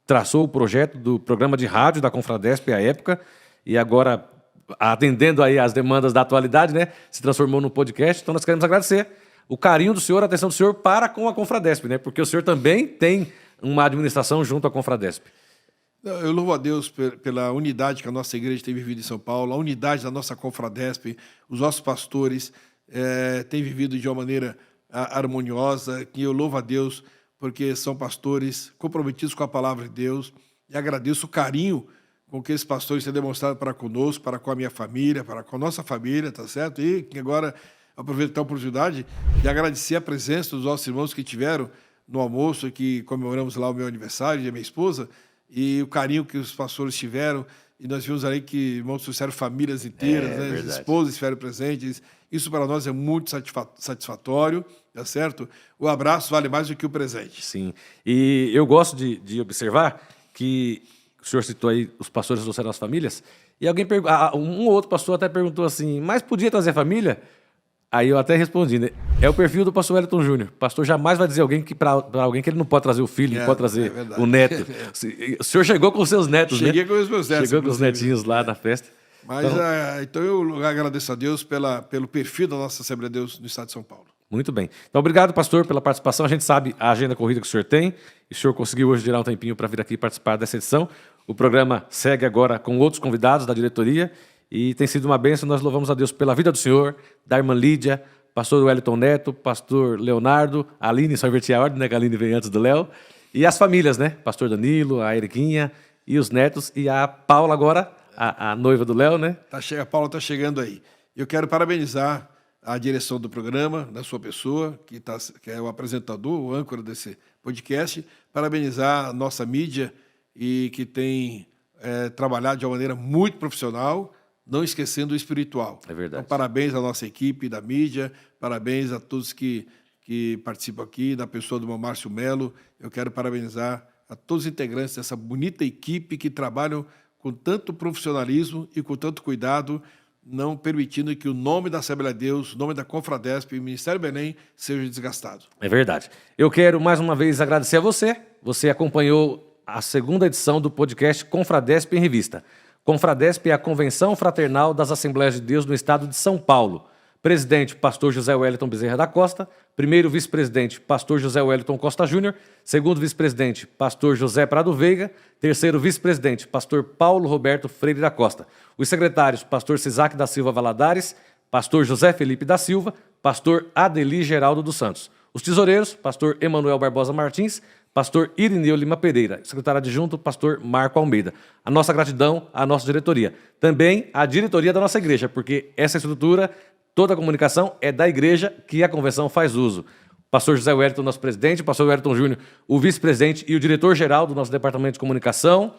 traçou o projeto do programa de rádio da Confradesp à época, e agora, atendendo aí às demandas da atualidade, né, se transformou no podcast. Então nós queremos agradecer o carinho do senhor, a atenção do senhor para com a Confradesp, né, porque o senhor também tem uma administração junto à Confradesp.
Eu louvo a Deus pela unidade que a nossa igreja tem vivido em São Paulo, a unidade da nossa Confradesp, os nossos pastores têm vivido de uma maneira harmoniosa, que eu louvo a Deus porque são pastores comprometidos com a palavra de Deus, e agradeço o carinho com que esses pastores têm demonstrado para conosco, para com a minha família, para com a nossa família, tá certo? E que agora aproveito a oportunidade de agradecer a presença dos nossos irmãos que tiveram no almoço, que comemoramos lá o meu aniversário e a minha esposa, e o carinho que os pastores tiveram. E nós vimos ali que irmãos trouxeram famílias inteiras, né? As esposas estiveram presentes. Isso para nós é muito satisfatório, tá certo? O abraço vale mais do que o presente.
Sim. E eu gosto de observar que o senhor citou aí os pastores trouxeram as famílias, e alguém um ou outro pastor até perguntou assim, mas podia trazer família? Aí eu até respondi, né? É o perfil do pastor Wellington Júnior. O pastor jamais vai dizer para alguém que ele não pode trazer o filho, não pode trazer o neto. O senhor chegou com os seus netos,
Cheguei
né?
com os meus netos.
Chegou com os netinhos lá na festa.
Mas então eu agradeço a Deus pelo perfil da nossa Assembleia de Deus no estado de São Paulo.
Muito bem. Então, obrigado, pastor, pela participação. A gente sabe a agenda corrida que o senhor tem, e o senhor conseguiu hoje tirar um tempinho para vir aqui participar dessa edição. O programa segue agora com outros convidados da diretoria, e tem sido uma bênção. Nós louvamos a Deus pela vida do senhor, da irmã Lídia, pastor Wellington Neto, pastor Leonardo, a Aline, só inverti a ordem, né, que a Aline vem antes do Léo, e as famílias, né, pastor Danilo, a Eriquinha e os netos, e a Paula agora, a noiva do Léo, né?
A Paula está chegando aí. Eu quero parabenizar a direção do programa, da sua pessoa, que é o apresentador, o âncora desse podcast, parabenizar a nossa mídia, e que tem trabalhado de uma maneira muito profissional, não esquecendo o espiritual.
É verdade.
Então, parabéns à nossa equipe da mídia, parabéns a todos que participam aqui, da pessoa do Márcio Melo. Eu quero parabenizar a todos os integrantes dessa bonita equipe que trabalham com tanto profissionalismo e com tanto cuidado, não permitindo que o nome da Assembleia de Deus, o nome da Confradesp e o Ministério Belém seja desgastado.
É verdade. Eu quero mais uma vez agradecer a você. Você acompanhou a segunda edição do podcast Confradesp em Revista. Confradesp é a Convenção Fraternal das Assembleias de Deus no estado de São Paulo. Presidente, pastor José Wellington Bezerra da Costa. Primeiro vice-presidente, pastor José Wellington Costa Júnior. Segundo vice-presidente, pastor José Prado Veiga. Terceiro vice-presidente, pastor Paulo Roberto Freire da Costa. Os secretários, pastor Cisac da Silva Valadares, pastor José Felipe da Silva, pastor Adeli Geraldo dos Santos. Os tesoureiros, pastor Emanuel Barbosa Martins, pastor Irineu Lima Pereira, secretário adjunto, pastor Marco Almeida. A nossa gratidão à nossa diretoria. Também à diretoria da nossa igreja, porque essa estrutura, toda a comunicação é da igreja que a convenção faz uso. Pastor José Wellington, nosso presidente, pastor Wellington Júnior, o vice-presidente e o diretor-geral do nosso departamento de comunicação.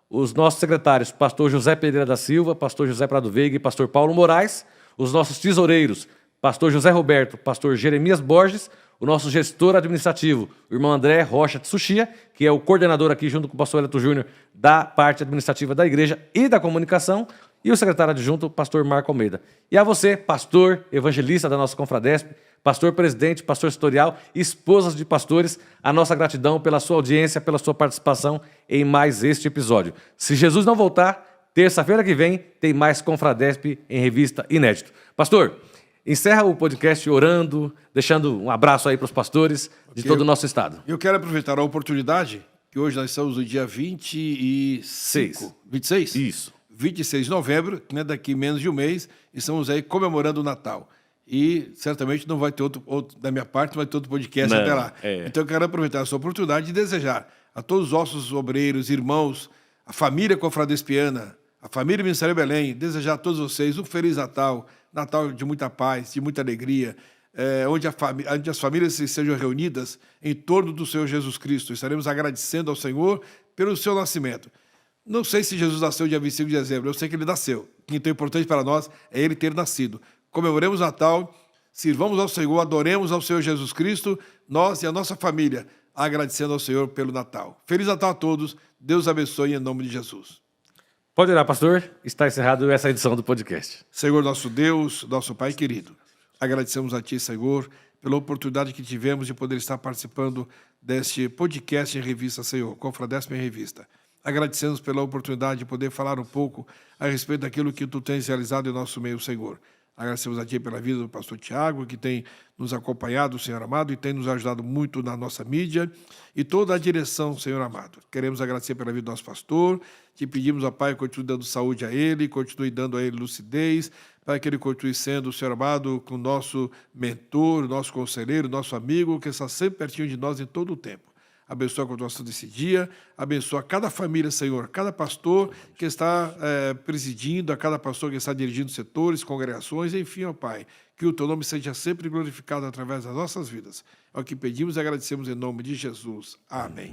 Os nossos secretários, pastor José Pereira da Silva, pastor José Prado Veiga e pastor Paulo Moraes. Os nossos tesoureiros, pastor José Roberto, pastor Jeremias Borges. O nosso gestor administrativo, o irmão André Rocha Tsuchiya, que é o coordenador aqui, junto com o pastor Wellington Júnior, da parte administrativa da igreja e da comunicação, e o secretário adjunto, o pastor Marco Almeida. E a você, pastor evangelista da nossa Confradesp, pastor presidente, pastor setorial, esposas de pastores, a nossa gratidão pela sua audiência, pela sua participação em mais este episódio. Se Jesus não voltar, terça-feira que vem, tem mais Confradesp em Revista Inédito. Pastor, encerra o podcast orando, deixando um abraço aí para os pastores de todo o nosso estado.
Eu quero aproveitar a oportunidade, que hoje nós estamos no dia 26?
Isso.
26 de novembro, né, daqui menos de um mês, estamos aí comemorando o Natal. E certamente não vai ter outro da minha parte, não vai ter outro podcast até lá. Então eu quero aproveitar essa oportunidade e desejar a todos os nossos obreiros, irmãos, a família Confradespiana, a família Ministério Belém, desejar a todos vocês um Feliz Natal, Natal de muita paz, de muita alegria, onde as famílias sejam reunidas em torno do Senhor Jesus Cristo. Estaremos agradecendo ao Senhor pelo seu nascimento. Não sei se Jesus nasceu dia 25 de dezembro, eu sei que ele nasceu. Então, o importante para nós é ele ter nascido. Comemoremos o Natal, sirvamos ao Senhor, adoremos ao Senhor Jesus Cristo, nós e a nossa família, agradecendo ao Senhor pelo Natal. Feliz Natal a todos, Deus abençoe em nome de Jesus.
Pode orar, pastor. Está encerrado essa edição do podcast.
Senhor nosso Deus, nosso Pai querido, agradecemos a Ti, Senhor, pela oportunidade que tivemos de poder estar participando deste podcast em revista, Senhor, Confradesp em Revista. Agradecemos pela oportunidade de poder falar um pouco a respeito daquilo que Tu tens realizado em nosso meio, Senhor. Agradecemos a Ti pela vida do pastor Tiago, que tem nos acompanhado, Senhor amado, e tem nos ajudado muito na nossa mídia e toda a direção, Senhor amado. Queremos agradecer pela vida do nosso pastor, te pedimos, ó Pai, continue dando saúde a ele, continue dando a ele lucidez, para que ele continue sendo, Senhor amado, com o nosso mentor, nosso conselheiro, nosso amigo, que está sempre pertinho de nós em todo o tempo. Abençoa a continuação desse dia, abençoa cada família, Senhor, cada pastor que está presidindo, a cada pastor que está dirigindo setores, congregações, enfim, ó Pai, que o Teu nome seja sempre glorificado através das nossas vidas. É o que pedimos e agradecemos em nome de Jesus. Amém.